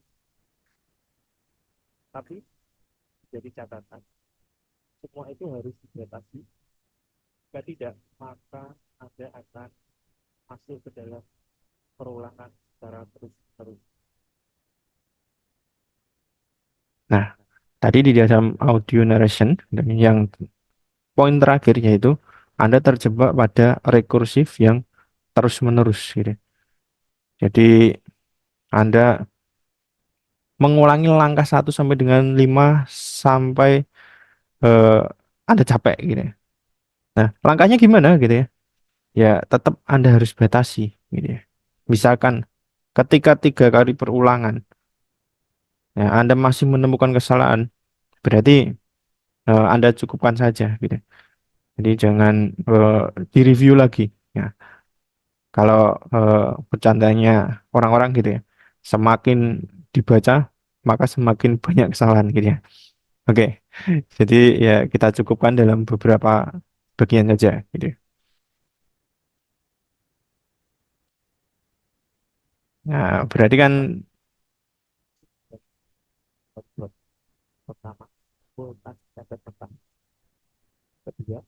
Speaker 2: Tapi jadi catatan, semua itu harus dibatasi. Jika tidak, maka Anda akan masuk ke dalam perulangan secara terus-terus.
Speaker 1: Nah, tadi di dalam audio narration dan yang poin terakhir yaitu Anda terjebak pada rekursif yang terus-menerus gitu. Jadi Anda mengulangi langkah 1 sampai dengan 5 sampai eh, Anda capek gitu ya. Nah, langkahnya gimana gitu ya? ya tetap Anda harus batasi gitu ya. Misalkan ketika 3 kali perulangan ya Anda masih menemukan kesalahan, berarti Anda cukupkan saja gitu. Jadi jangan eh, direview lagi ya. Kalau eh, bercandanya orang-orang gitu ya, semakin dibaca maka semakin banyak kesalahan gitu ya. Oke, jadi ya kita cukupkan dalam beberapa bagian saja gitu. Nah, berarti kan
Speaker 2: Storyboard. Pertama, full text catat tentang. Kedua,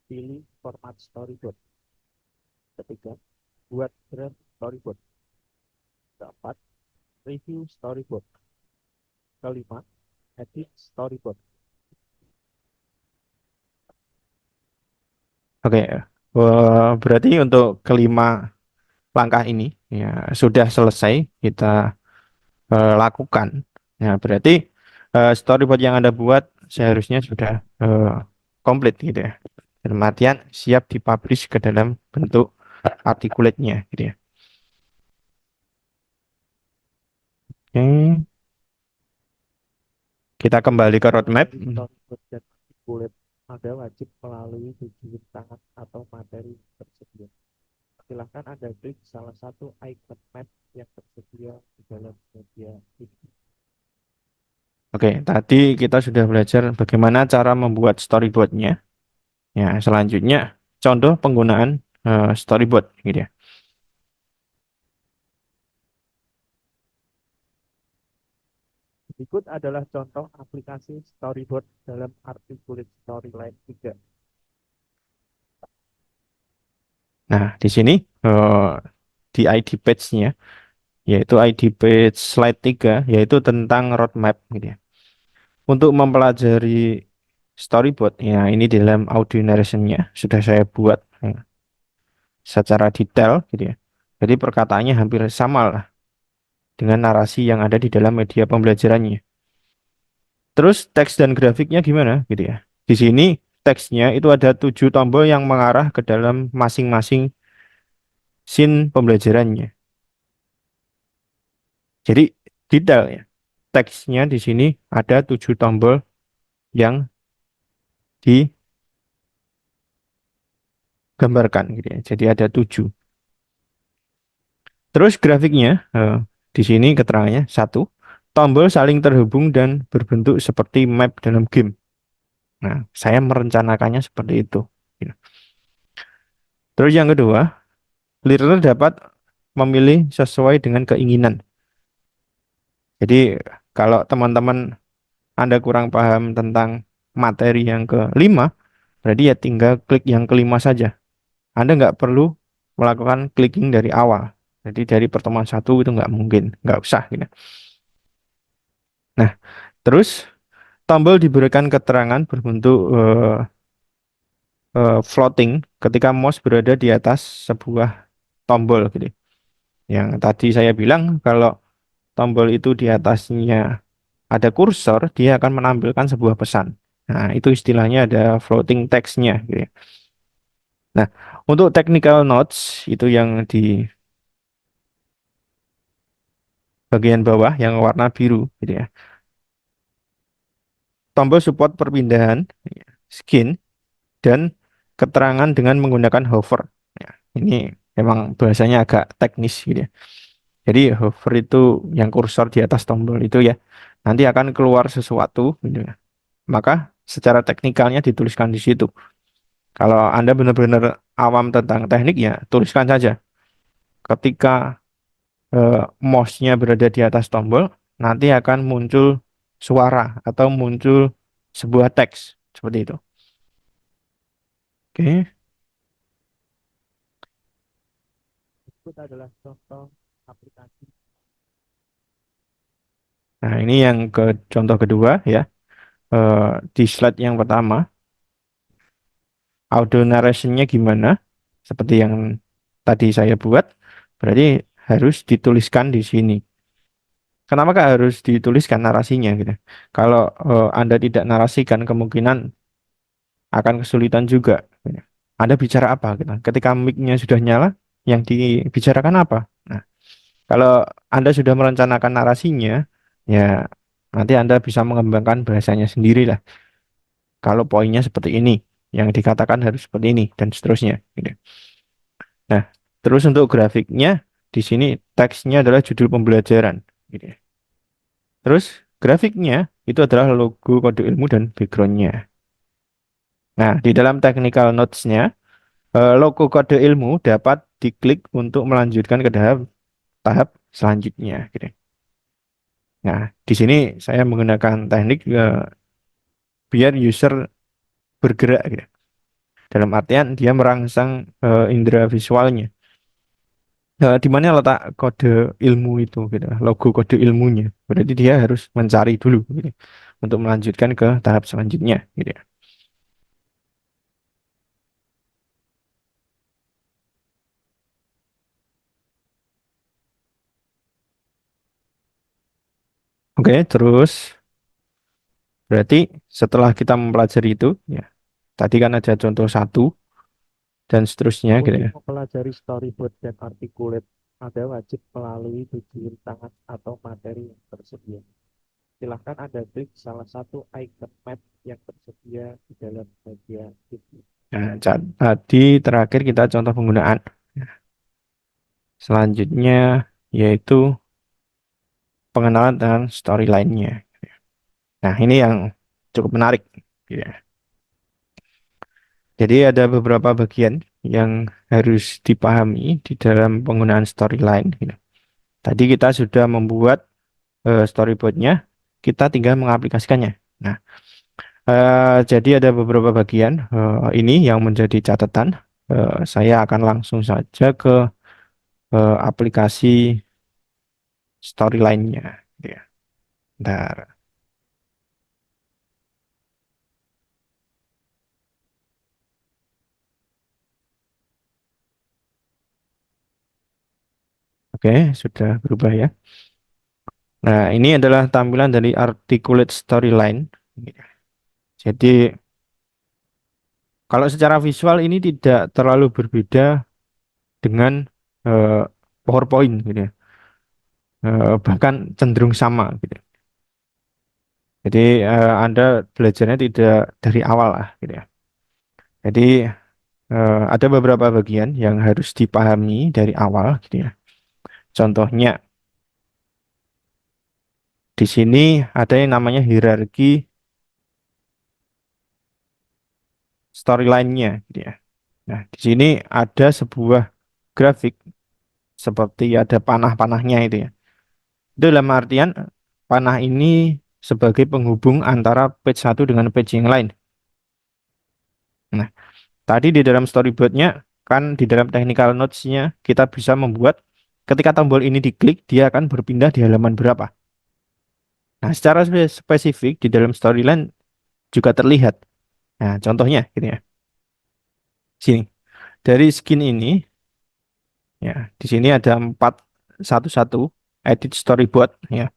Speaker 2: pilih format storyboard. Ketiga, buat draft storyboard. Keempat, review storyboard. Kelima, edit storyboard.
Speaker 1: oke. Berarti untuk kelima langkah ini ya sudah selesai kita lakukan. Ya, berarti storyboard yang Anda buat seharusnya sudah komplit gitu ya. Dalam artian siap dipublish ke dalam bentuk articulate-nya gitu ya. Oke, kita kembali ke roadmap.
Speaker 2: Dari storyboard dan bullet, Anda wajib melalui tujuan tangan atau materi tersedia. Silahkan Anda klik salah satu icon map yang tersedia di dalam media ini.
Speaker 1: Oke, tadi kita sudah belajar bagaimana cara membuat storyboard-nya. Ya, selanjutnya contoh penggunaan storyboard gitu ya.
Speaker 2: Berikut adalah contoh aplikasi storyboard dalam Articulate Storyline 3.
Speaker 1: Nah, di sini eh, di ID page-nya yaitu ID page slide 3 yaitu tentang roadmap gitu ya. Untuk mempelajari storyboard ya ini di dalam audio narration-nya sudah saya buat secara detail gitu ya. Jadi perkataannya hampir sama lah dengan narasi yang ada di dalam media pembelajarannya. Terus teks dan grafiknya gimana gitu ya. Di sini teksnya itu ada 7 tombol yang mengarah ke dalam masing-masing scene pembelajarannya. Jadi detail ya. Teksnya di sini ada 7 tombol yang digambarkan gitu ya. Jadi ada 7. Terus grafiknya di sini keterangannya satu, tombol saling terhubung dan berbentuk seperti map dalam game. Nah, saya merencanakannya seperti itu. Gitu. Terus yang kedua, learner dapat memilih sesuai dengan keinginan. Jadi kalau teman-teman Anda kurang paham tentang materi yang kelima, berarti ya tinggal klik yang kelima saja. Anda nggak perlu melakukan clicking dari awal. Jadi dari pertemuan satu itu nggak mungkin, nggak usah gitu. Nah, terus tombol diberikan keterangan berbentuk floating ketika mouse berada di atas sebuah tombol gitu. Yang tadi saya bilang kalau tombol itu di atasnya ada kursor, dia akan menampilkan sebuah pesan. Nah, itu istilahnya ada floating text-nya gitu ya. Nah, untuk technical notes itu yang di bagian bawah yang warna biru gitu ya. Tombol support perpindahan ya, skin dan keterangan dengan menggunakan hover. Ya, ini memang bahasanya agak teknis gitu ya. Jadi hover itu yang kursor di atas tombol itu ya. Nanti akan keluar sesuatu gitu ya. Maka secara teknikalnya dituliskan di situ. Kalau Anda benar-benar awam tentang teknik ya tuliskan saja. Ketika mouse-nya berada di atas tombol, nanti akan muncul suara atau muncul sebuah teks seperti itu. Oke.
Speaker 2: Berikut adalah contoh aplikasi.
Speaker 1: Nah, ini yang ke contoh kedua ya. Eh, di slide yang pertama, audio narration-nya gimana? Seperti yang tadi saya buat, berarti harus dituliskan di sini. Kenapa Kak harus dituliskan narasinya gitu? Kalau Anda tidak narasikan, kemungkinan akan kesulitan juga. Gitu. Anda bicara apa gitu. Ketika mic-nya sudah nyala, yang dibicarakan apa? Nah, kalau Anda sudah merencanakan narasinya, ya nanti Anda bisa mengembangkan bahasanya sendiri lah. Kalau poinnya seperti ini, yang dikatakan harus seperti ini, dan seterusnya. Gitu. Nah, terus untuk grafiknya, di sini teksnya adalah judul pembelajaran. Gitu. Terus grafiknya itu adalah logo kode ilmu dan backgroundnya. Nah, di dalam technical notes-nya, logo kode ilmu dapat diklik untuk melanjutkan ke tahap selanjutnya. Gitu. Nah, di sini saya menggunakan teknik biar user bergerak. Gitu. Dalam artian dia merangsang indera visualnya. Di mana letak kode ilmu itu, gitu, logo kode ilmunya. Berarti dia harus mencari dulu, gitu, untuk melanjutkan ke tahap selanjutnya, gitu ya. Oke, terus berarti setelah kita mempelajari itu, ya, tadi kan ada contoh satu dan seterusnya, gitu
Speaker 2: Untuk
Speaker 1: ya.
Speaker 2: mempelajari storyboard dan articulate, Anda wajib melalui tujuh rintangan atau materi yang tersedia. Silahkan Anda klik salah satu icon map yang tersedia di dalam bagian itu.
Speaker 1: Nah, tadi terakhir kita contoh penggunaan. Selanjutnya yaitu pengenalan dengan storyline-nya. Nah, ini yang cukup menarik, gitu ya. Jadi ada beberapa bagian yang harus dipahami di dalam penggunaan storyline, gitu. Tadi kita sudah membuat storyboardnya, kita tinggal mengaplikasikannya. Nah, jadi ada beberapa bagian ini yang menjadi catatan. Saya akan langsung saja ke aplikasi storyline-nya, gitu ya. Bentar. Oke, sudah berubah ya. Nah, ini adalah tampilan dari articulate storyline. Jadi, kalau secara visual ini tidak terlalu berbeda dengan eh, PowerPoint, gitu ya. Bahkan cenderung sama, gitu. Jadi, Anda belajarnya tidak dari awal lah, gitu ya. Jadi, ada beberapa bagian yang harus dipahami dari awal, gitu ya. Contohnya, di sini ada yang namanya hierarki storyline-nya, gitu ya. Nah, di sini ada sebuah grafik seperti ada panah-panahnya itu ya. Itu dalam artian panah ini sebagai penghubung antara page satu dengan page yang lain. Nah, tadi di dalam storyboardnya kan di dalam technical notes-nya kita bisa membuat ketika tombol ini diklik dia akan berpindah di halaman berapa. Nah, secara spesifik di dalam storyline juga terlihat. Nah, contohnya gitu ya. Sini. Dari skin ini ya, di sini ada 411 edit storyboard ya.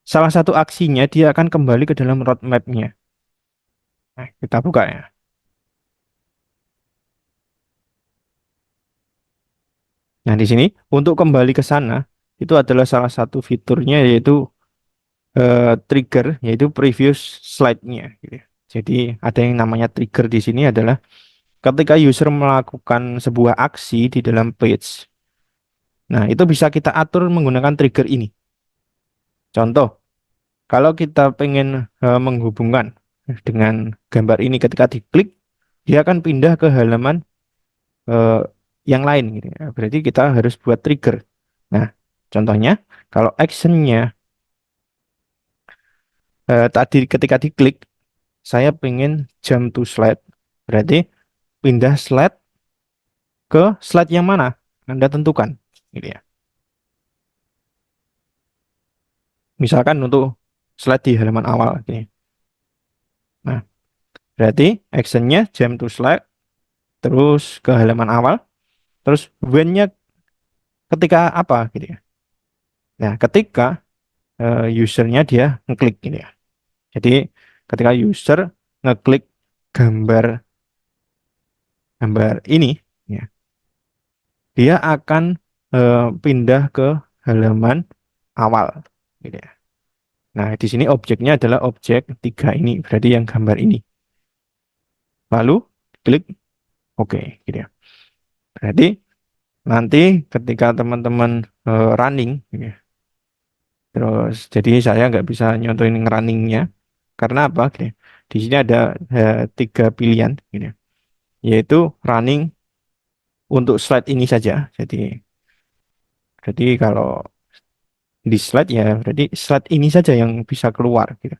Speaker 1: Salah satu aksinya dia akan kembali ke dalam roadmap-nya. Nah, kita buka ya. Nah, di sini untuk kembali ke sana itu adalah salah satu fiturnya yaitu trigger yaitu previous slide-nya gitu ya. Jadi ada yang namanya trigger di sini adalah ketika user melakukan sebuah aksi di dalam page. Nah, itu bisa kita atur menggunakan trigger ini. Contoh, kalau kita pengen menghubungkan dengan gambar ini ketika diklik, dia akan pindah ke halaman eh, yang lain gitu ya. Berarti kita harus buat trigger. Nah, contohnya kalau actionnya tadi ketika diklik, saya pengen jump to slide. Berarti pindah slide ke slide yang mana? Anda tentukan. Gitu ya. Misalkan untuk slide di halaman awal. Gini. Nah, berarti actionnya jump to slide, terus ke halaman awal, terus when-nya ketika apa gitu ya. Nah, ketika usernya dia ngeklik gitu ya. Jadi ketika user ngeklik gambar gambar ini, ya, dia akan pindah ke halaman awal, gitu ya. Nah, di sini objeknya adalah objek tiga ini, berarti yang gambar ini. Lalu klik OK, gitu ya. Berarti nanti ketika teman-teman running, gitu ya, terus jadi saya nggak bisa nyontohin runningnya karena apa? Gitu ya. Di sini ada tiga pilihan, gitu ya, yaitu running untuk slide ini saja. Jadi kalau di slide ya berarti slide ini saja yang bisa keluar, gitu.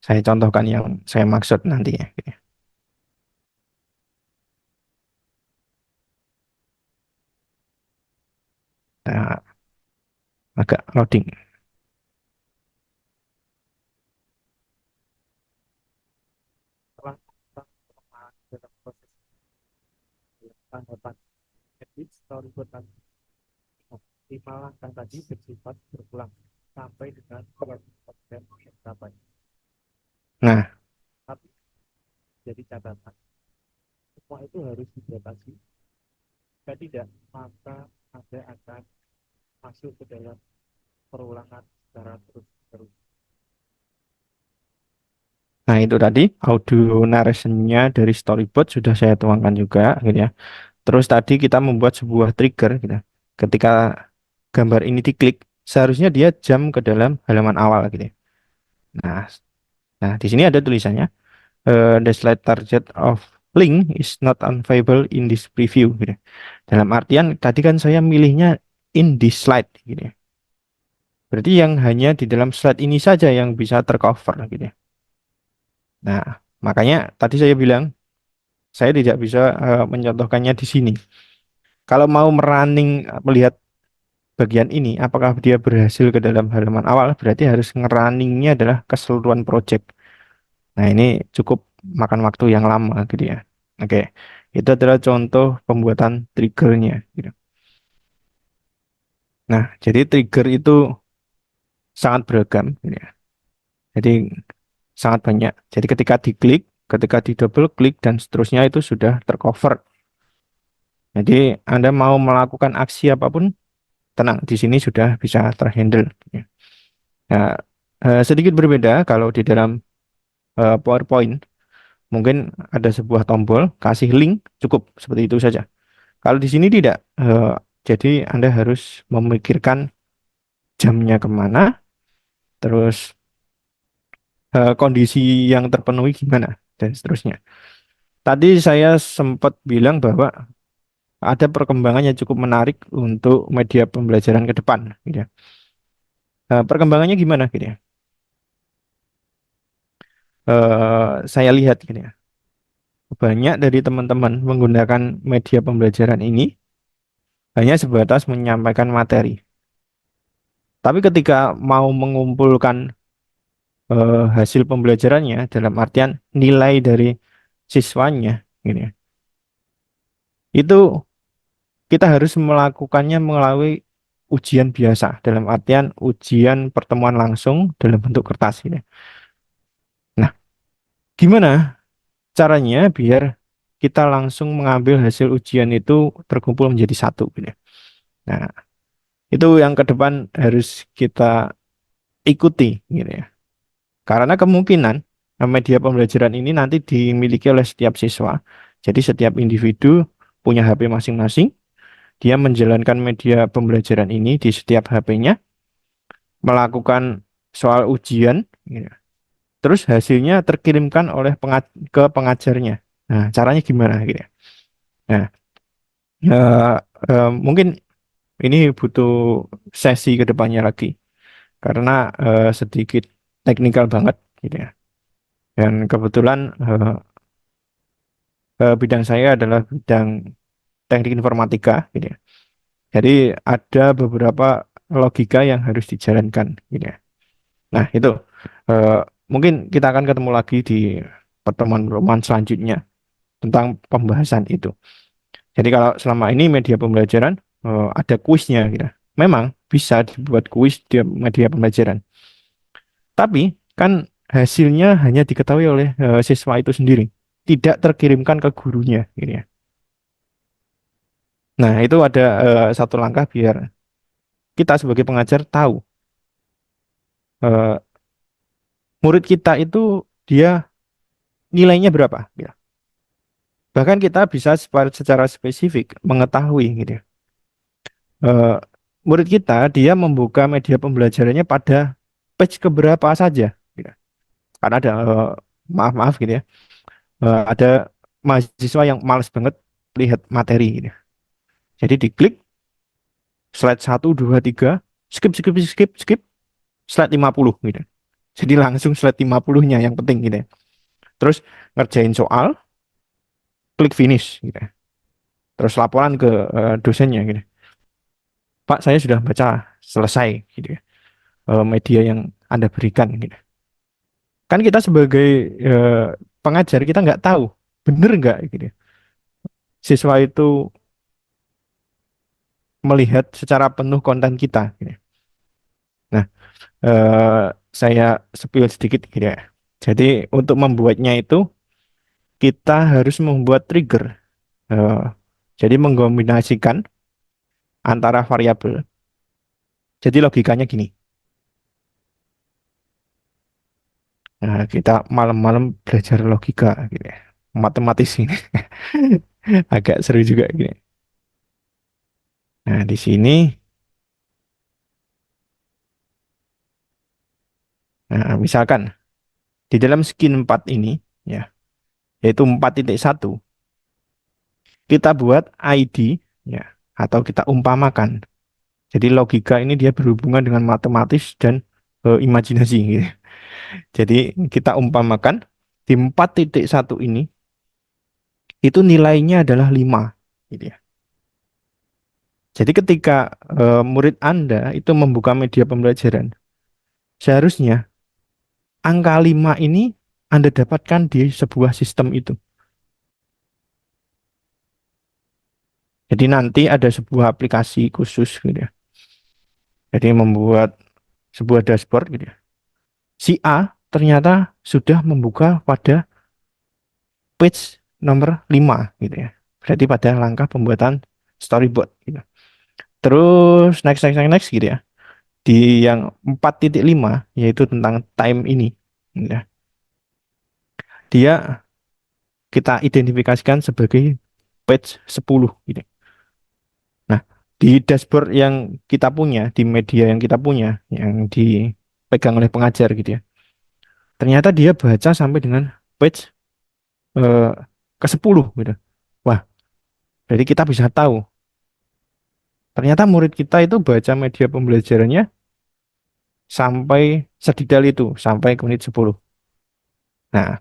Speaker 1: Saya contohkan yang saya maksud nanti ya, gitu ya. Nah, agak loading.
Speaker 2: Setelah kita dalam proses tahapan edit storyboard tadi, lima langkah tadi bersifat berulang sampai dengan konten yang tercapai.
Speaker 1: Nah,
Speaker 2: Tapi jadi catatan, semua itu harus dibatasi. Jika tidak, maka Anda akan masuk ke dalam perulangan secara terus-terus.
Speaker 1: nah, itu tadi audio narration-nya dari storyboard sudah saya tuangkan juga, gitu ya. Terus tadi kita membuat sebuah trigger, gitu. Ketika gambar ini diklik, seharusnya dia jump ke dalam halaman awal, gitu ya. Nah, nah, di sini ada tulisannya, the slide target of link is not available in this preview, gitu. Dalam artian tadi kan saya milihnya in this slide, gitu ya. Berarti yang hanya di dalam slide ini saja yang bisa tercover, gitu ya. Nah, makanya tadi saya bilang saya tidak bisa mencontohkannya di sini. Kalau mau merunning melihat bagian ini, apakah dia berhasil ke dalam halaman awal, berarti harus ngerunningnya adalah keseluruhan project. Nah, ini cukup makan waktu yang lama, gitu ya. Oke, itu adalah contoh pembuatan triggernya, gitu. Nah, jadi trigger itu sangat beragam, gitu ya. Jadi sangat banyak. Jadi ketika diklik, ketika di double klik dan seterusnya itu sudah tercover. Jadi Anda mau melakukan aksi apapun, tenang, di sini sudah bisa terhandle, gitu ya. Nah, sedikit berbeda kalau di dalam PowerPoint, mungkin ada sebuah tombol, kasih link, cukup seperti itu saja. Kalau di sini tidak, jadi Anda harus memikirkan jamnya kemana, terus kondisi yang terpenuhi gimana, dan seterusnya. Tadi saya sempat bilang bahwa ada perkembangan yang cukup menarik untuk media pembelajaran ke depan, gitu ya. Perkembangannya gimana, gitu ya? Saya lihat, gitu ya. Banyak dari teman-teman menggunakan media pembelajaran ini hanya sebatas menyampaikan materi. Tapi ketika mau mengumpulkan hasil pembelajarannya dalam artian nilai dari siswanya, gitu ya, itu kita harus melakukannya melalui ujian biasa dalam artian ujian pertemuan langsung dalam bentuk kertas, gitu ya. Nah, gimana caranya biar kita langsung mengambil hasil ujian itu terkumpul menjadi satu, gitu ya. Nah, itu yang ke depan harus kita ikuti, gitu ya. Karena kemungkinan media pembelajaran ini nanti dimiliki oleh setiap siswa. Jadi setiap individu punya HP masing-masing, dia menjalankan media pembelajaran ini di setiap HP-nya, melakukan soal ujian, gitu. Terus hasilnya terkirimkan oleh ke pengajarnya. Nah, caranya gimana, gitu ya. Nah, mungkin ini butuh sesi ke depannya lagi karena sedikit teknikal banget, gitu ya. Dan kebetulan bidang saya adalah bidang teknik informatika, gitu ya. Jadi ada beberapa logika yang harus dijalankan, gitu ya. Nah, itu eh, mungkin kita akan ketemu lagi di pertemuan-pertemuan selanjutnya tentang pembahasan itu. Jadi kalau selama ini media pembelajaran ada kuisnya, gitu. Memang bisa dibuat kuis di media pembelajaran. Tapi kan hasilnya hanya diketahui oleh siswa itu sendiri. tidak terkirimkan ke gurunya gitu ya. Nah, itu ada satu langkah biar kita sebagai pengajar tahu eh, murid kita itu dia nilainya berapa gitu. Bahkan kita bisa secara spesifik mengetahui gitu ya. Eh, murid kita dia membuka media pembelajarannya pada page keberapa saja gitu. Karena ada maaf-maaf gitu ya. Ada mahasiswa yang males banget lihat materi gitu. Jadi diklik slide 1, 2, 3, skip, skip, skip, skip, slide 50 gitu. Jadi langsung slide 50-nya yang penting gitu ya. Terus ngerjain soal, klik finish gitu ya. Terus laporan ke dosennya gitu. Pak, saya sudah baca selesai gitu ya. Media yang Anda berikan gitu. Kan kita sebagai eh, pengajar kita nggak tahu bener nggak gitu ya. Siswa itu melihat secara penuh konten kita gitu ya. Nah, saya spill sedikit gitu ya. Jadi untuk membuatnya itu kita harus membuat trigger. Eh, jadi mengkombinasikan antara variabel. Jadi logikanya gini. Nah, kita malam-malam belajar logika gitu ya. Matematis ini agak seru juga gini. Nah, di sini misalkan di dalam skin 4 ini ya, yaitu 4.1 kita buat ID ya atau kita umpamakan. Jadi logika ini dia berhubungan dengan matematis dan imajinasi gitu. Jadi kita umpamakan di 4.1 ini itu nilainya adalah 5 gitu ya. Jadi ketika murid Anda itu membuka media pembelajaran, seharusnya angka 5 ini Anda dapatkan di sebuah sistem itu. Jadi nanti ada sebuah aplikasi khusus gitu ya. Jadi membuat sebuah dashboard gitu ya. Si A ternyata sudah membuka pada page nomor 5 gitu ya. Berarti pada langkah pembuatan storyboard gitu. Terus next next next next gitu ya. Di yang 4.5 yaitu tentang time ini gitu ya. Dia kita identifikasikan sebagai page 10 gitu. Nah, di dashboard yang kita punya, di media yang kita punya, yang dipegang oleh pengajar gitu ya. Ternyata dia baca sampai dengan page eh, ke-10 gitu. Wah, jadi kita bisa tahu ternyata murid kita itu baca media pembelajarannya sampai sedetail itu, sampai ke menit 10. Nah,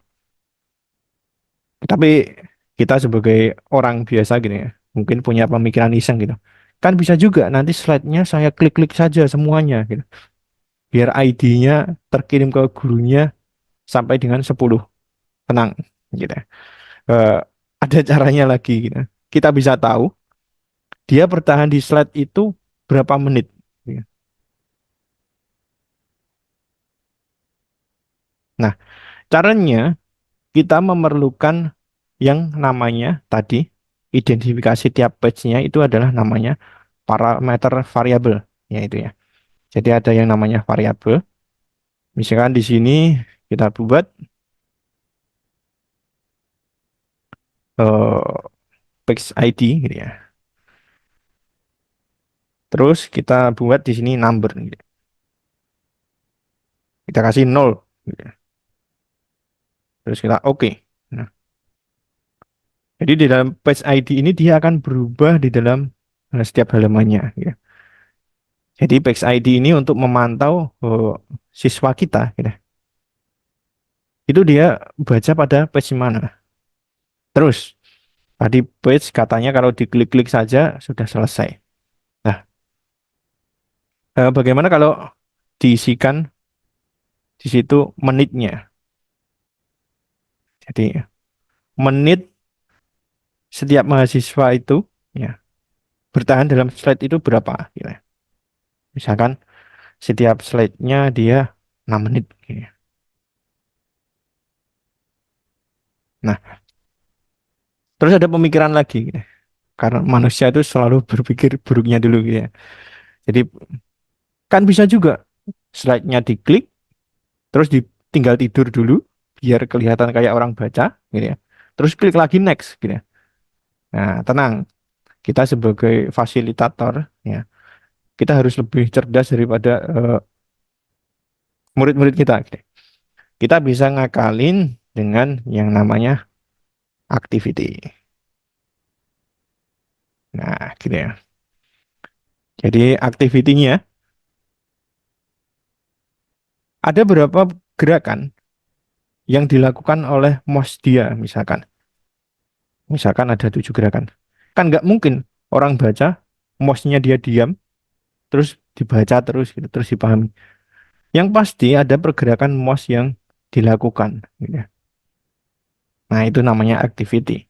Speaker 1: tapi kita sebagai orang biasa gini ya, mungkin punya pemikiran iseng gitu. Kan bisa juga nanti slide-nya saya klik-klik saja semuanya gitu. Biar ID-nya terkirim ke gurunya sampai dengan 10. Tenang gitu ya. Eh, ada caranya lagi gitu. Kita bisa tahu dia bertahan di slide itu berapa menit. Gitu. Nah, caranya kita memerlukan yang namanya tadi identifikasi tiap page-nya itu adalah namanya parameter variabel, ya itu ya. Jadi ada yang namanya variabel. Misalkan di sini kita buat eh, page ID gitu ya. Terus kita buat di sini number gitu. Kita kasih 0 gitu ya. Terus kita oke. Nah, jadi di dalam page ID ini dia akan berubah di dalam setiap halamannya gitu. Jadi page ID ini untuk memantau siswa kita gitu. Itu dia baca pada page mana. Terus tadi page katanya kalau diklik-klik saja sudah selesai. Nah, bagaimana kalau diisikan di situ menitnya? Jadi menit setiap mahasiswa itu ya bertahan dalam slide itu berapa? Gitu ya. Misalkan setiap slide-nya dia 6 menit. Gitu ya. Nah, Terus ada pemikiran lagi, gitu. Karena manusia itu selalu berpikir buruknya dulu gitu ya. Jadi kan bisa juga slide-nya diklik, terus tinggal tidur dulu, biar kelihatan kayak orang baca, gitu ya. Terus klik lagi next, gitu ya. Nah, tenang, kita sebagai fasilitator, ya, kita harus lebih cerdas daripada murid-murid kita, gitu. Kita bisa ngakalin dengan yang namanya activity. Nah, gitu ya. Jadi activity-nya ada beberapa gerakan yang dilakukan oleh mouse dia, misalkan. Misalkan ada 7 gerakan. Kan nggak mungkin orang baca, mouse-nya dia diam, terus dibaca terus, gitu, terus dipahami. Yang pasti ada pergerakan mouse yang dilakukan, gitu ya. Nah, itu namanya activity.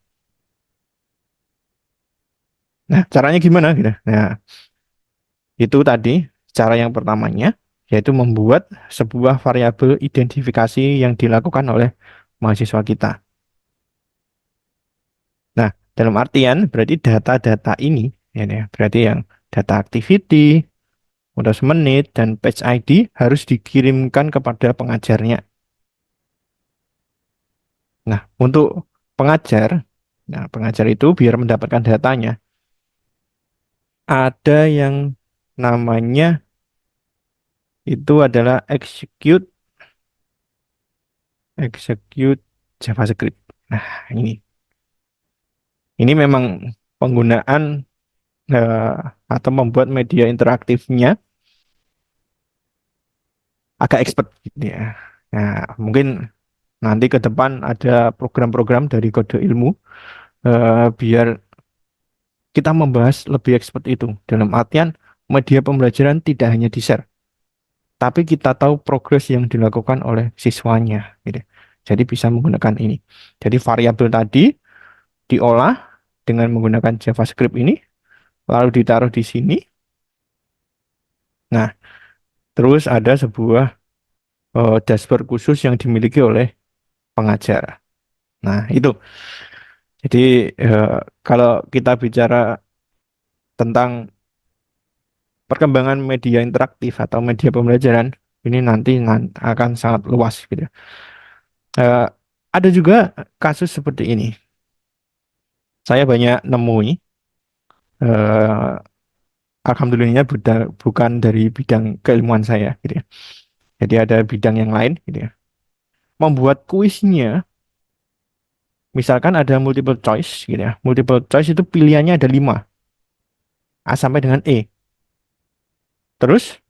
Speaker 1: Nah, caranya gimana, gitu? Nah, itu tadi cara yang pertamanya, yaitu membuat sebuah variabel identifikasi yang dilakukan oleh mahasiswa kita. Nah, dalam artian berarti data-data ini, ya, berarti yang data activity, udah semenit, dan page ID harus dikirimkan kepada pengajarnya. Nah, untuk pengajar, nah pengajar itu biar mendapatkan datanya, ada yang namanya itu adalah execute JavaScript. Nah, ini memang penggunaan eh, atau membuat media interaktifnya agak expert gitu ya. Nah, mungkin nanti ke depan ada program-program dari Kode Ilmu biar kita membahas lebih expert itu. Dalam artian media pembelajaran tidak hanya di-share, tapi kita tahu progres yang dilakukan oleh siswanya, gitu. Jadi bisa menggunakan ini. Jadi variabel tadi diolah dengan menggunakan JavaScript ini, lalu ditaruh di sini. Nah, terus ada sebuah dashboard khusus yang dimiliki oleh pengajar. Nah, itu. Jadi eh, kalau kita bicara tentang perkembangan media interaktif atau media pembelajaran ini nanti akan sangat luas gitu. Eh, ada juga kasus seperti ini. Saya banyak nemui, eh, alhamdulillahnya bukan dari bidang keilmuan saya, gitu ya. Jadi ada bidang yang lain, gitu ya. Membuat kuisnya, misalkan ada multiple choice, gitu ya. Multiple choice itu pilihannya ada 5, A sampai dengan E. Terus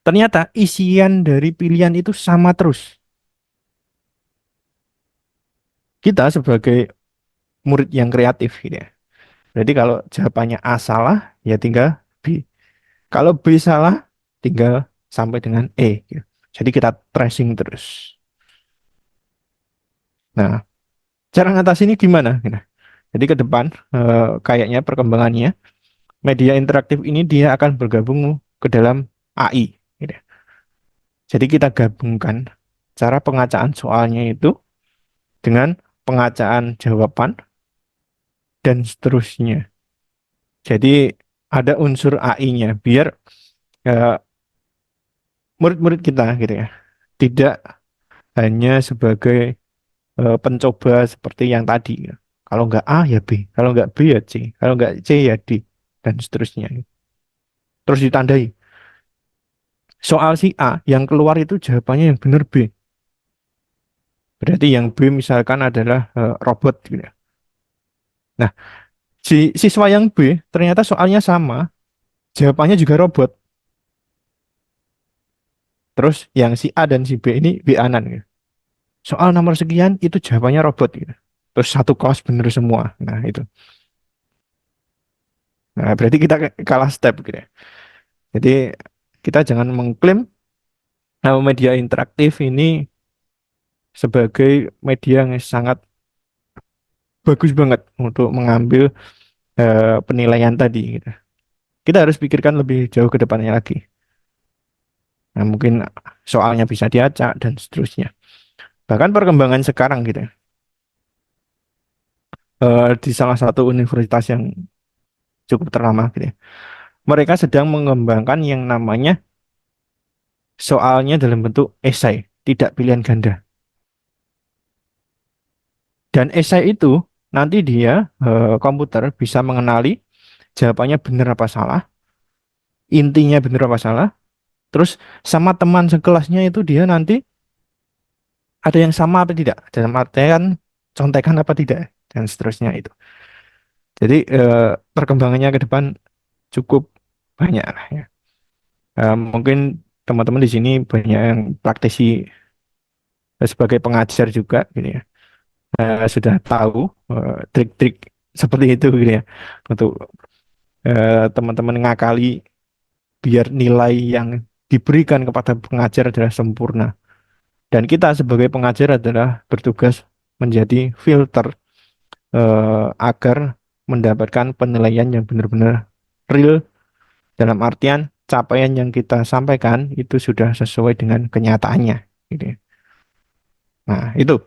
Speaker 1: ternyata isian dari pilihan itu sama terus. Kita sebagai murid yang kreatif, gitu ya. Jadi kalau jawabannya A salah, ya tinggal B. Kalau B salah, tinggal sampai dengan E, gitu. Jadi kita tracing terus. Nah, cara ngatasi ini gimana, gitu. Jadi ke depan, kayaknya perkembangannya, media interaktif ini dia akan bergabung ke dalam AI, gitu. Jadi kita gabungkan cara pengacaan soalnya itu dengan pengacaan jawaban dan seterusnya. Jadi ada unsur AI-nya biar eh, murid-murid kita, gitu ya, tidak hanya sebagai pencoba seperti yang tadi. Kalau nggak A ya B, kalau nggak B ya C, kalau nggak C ya D, dan seterusnya. Terus ditandai. Soal si A yang keluar itu jawabannya yang benar B. Berarti yang B misalkan adalah robot, gitu ya. Nah, si siswa yang B ternyata soalnya sama, jawabannya juga robot. Terus yang si A dan si B ini B-anan, gitu. Soal nomor sekian itu jawabannya robot, gitu. Terus satu kelas bener semua. Nah, itu. Nah, berarti kita kalah step, gitu ya. Jadi kita jangan mengklaim media interaktif ini sebagai media yang sangat bagus banget untuk mengambil penilaian tadi, gitu. Kita harus pikirkan lebih jauh ke depannya lagi. Nah, mungkin soalnya bisa diacak dan seterusnya. Bahkan perkembangan sekarang, gitu. di salah satu universitas yang cukup ternama gitu ya. Mereka sedang mengembangkan yang namanya soalnya dalam bentuk esai, tidak pilihan ganda. Dan esai itu nanti dia komputer bisa mengenali jawabannya benar apa salah, intinya benar apa salah, terus sama teman sekelasnya itu dia nanti ada yang sama apa tidak, dalam artian contekan apa tidak, dan seterusnya itu. Jadi perkembangannya ke depan cukup banyak lah ya. Mungkin teman-teman di sini banyak yang praktisi sebagai pengajar juga gitu ya. Sudah tahu trik-trik seperti itu gitu ya untuk teman-teman ngakali biar nilai yang diberikan kepada pengajar adalah sempurna. Dan kita sebagai pengajar adalah bertugas menjadi filter agar mendapatkan penilaian yang benar-benar real dalam artian capaian yang kita sampaikan itu sudah sesuai dengan kenyataannya gitu ya. Nah, itu.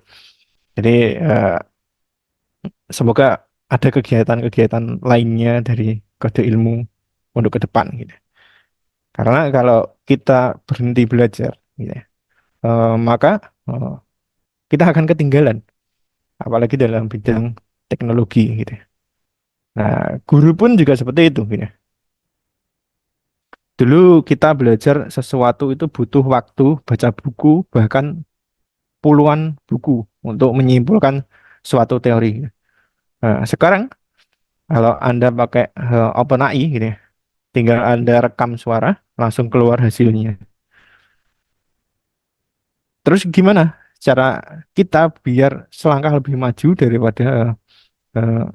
Speaker 1: Jadi semoga ada kegiatan-kegiatan lainnya dari kode ilmu untuk ke depan gitu. Karena kalau kita berhenti belajar gitu ya, maka eh, kita akan ketinggalan apalagi dalam bidang teknologi gitu ya. Nah, guru pun juga seperti itu gitu ya. Dulu kita belajar sesuatu itu butuh waktu, baca buku, bahkan puluhan buku untuk menyimpulkan suatu teori. Nah, sekarang kalau Anda pakai OpenAI gitu ya, tinggal Anda rekam suara, langsung keluar hasilnya. Terus gimana cara kita biar selangkah lebih maju daripada eh,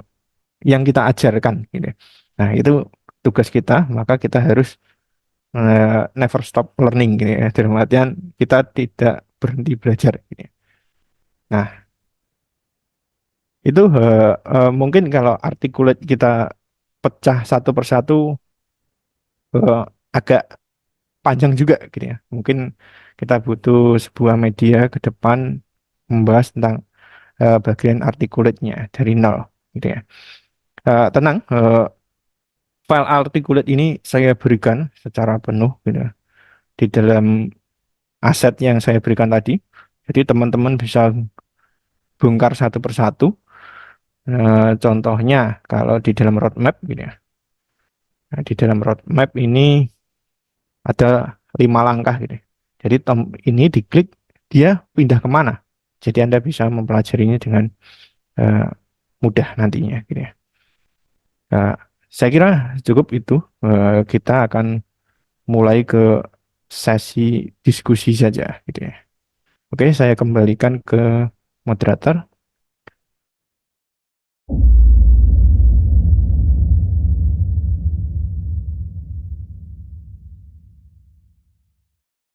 Speaker 1: yang kita ajarkan gitu ya. Nah, itu tugas kita, maka kita harus never stop learning gitu ya. Dalam artian kita tidak berhenti belajar gitu ya. Nah, itu mungkin kalau articulate kita pecah satu persatu eh, agak panjang juga gitu ya. Mungkin kita butuh sebuah media ke depan membahas tentang bagian articulate-nya dari nol gitu ya. Tenang, file articulate ini saya berikan secara penuh gitu ya, di dalam aset yang saya berikan tadi. Jadi teman-teman bisa bongkar satu persatu. Contohnya kalau di dalam roadmap gitu ya. Nah, di dalam roadmap ini ada 5 langkah gitu ya. Jadi ini diklik dia pindah kemana. Jadi Anda bisa mempelajarinya dengan eh, mudah nantinya gitu ya. Nah, saya kira cukup itu. Kita akan mulai ke sesi diskusi saja gitu ya. Oke, saya kembalikan ke moderator.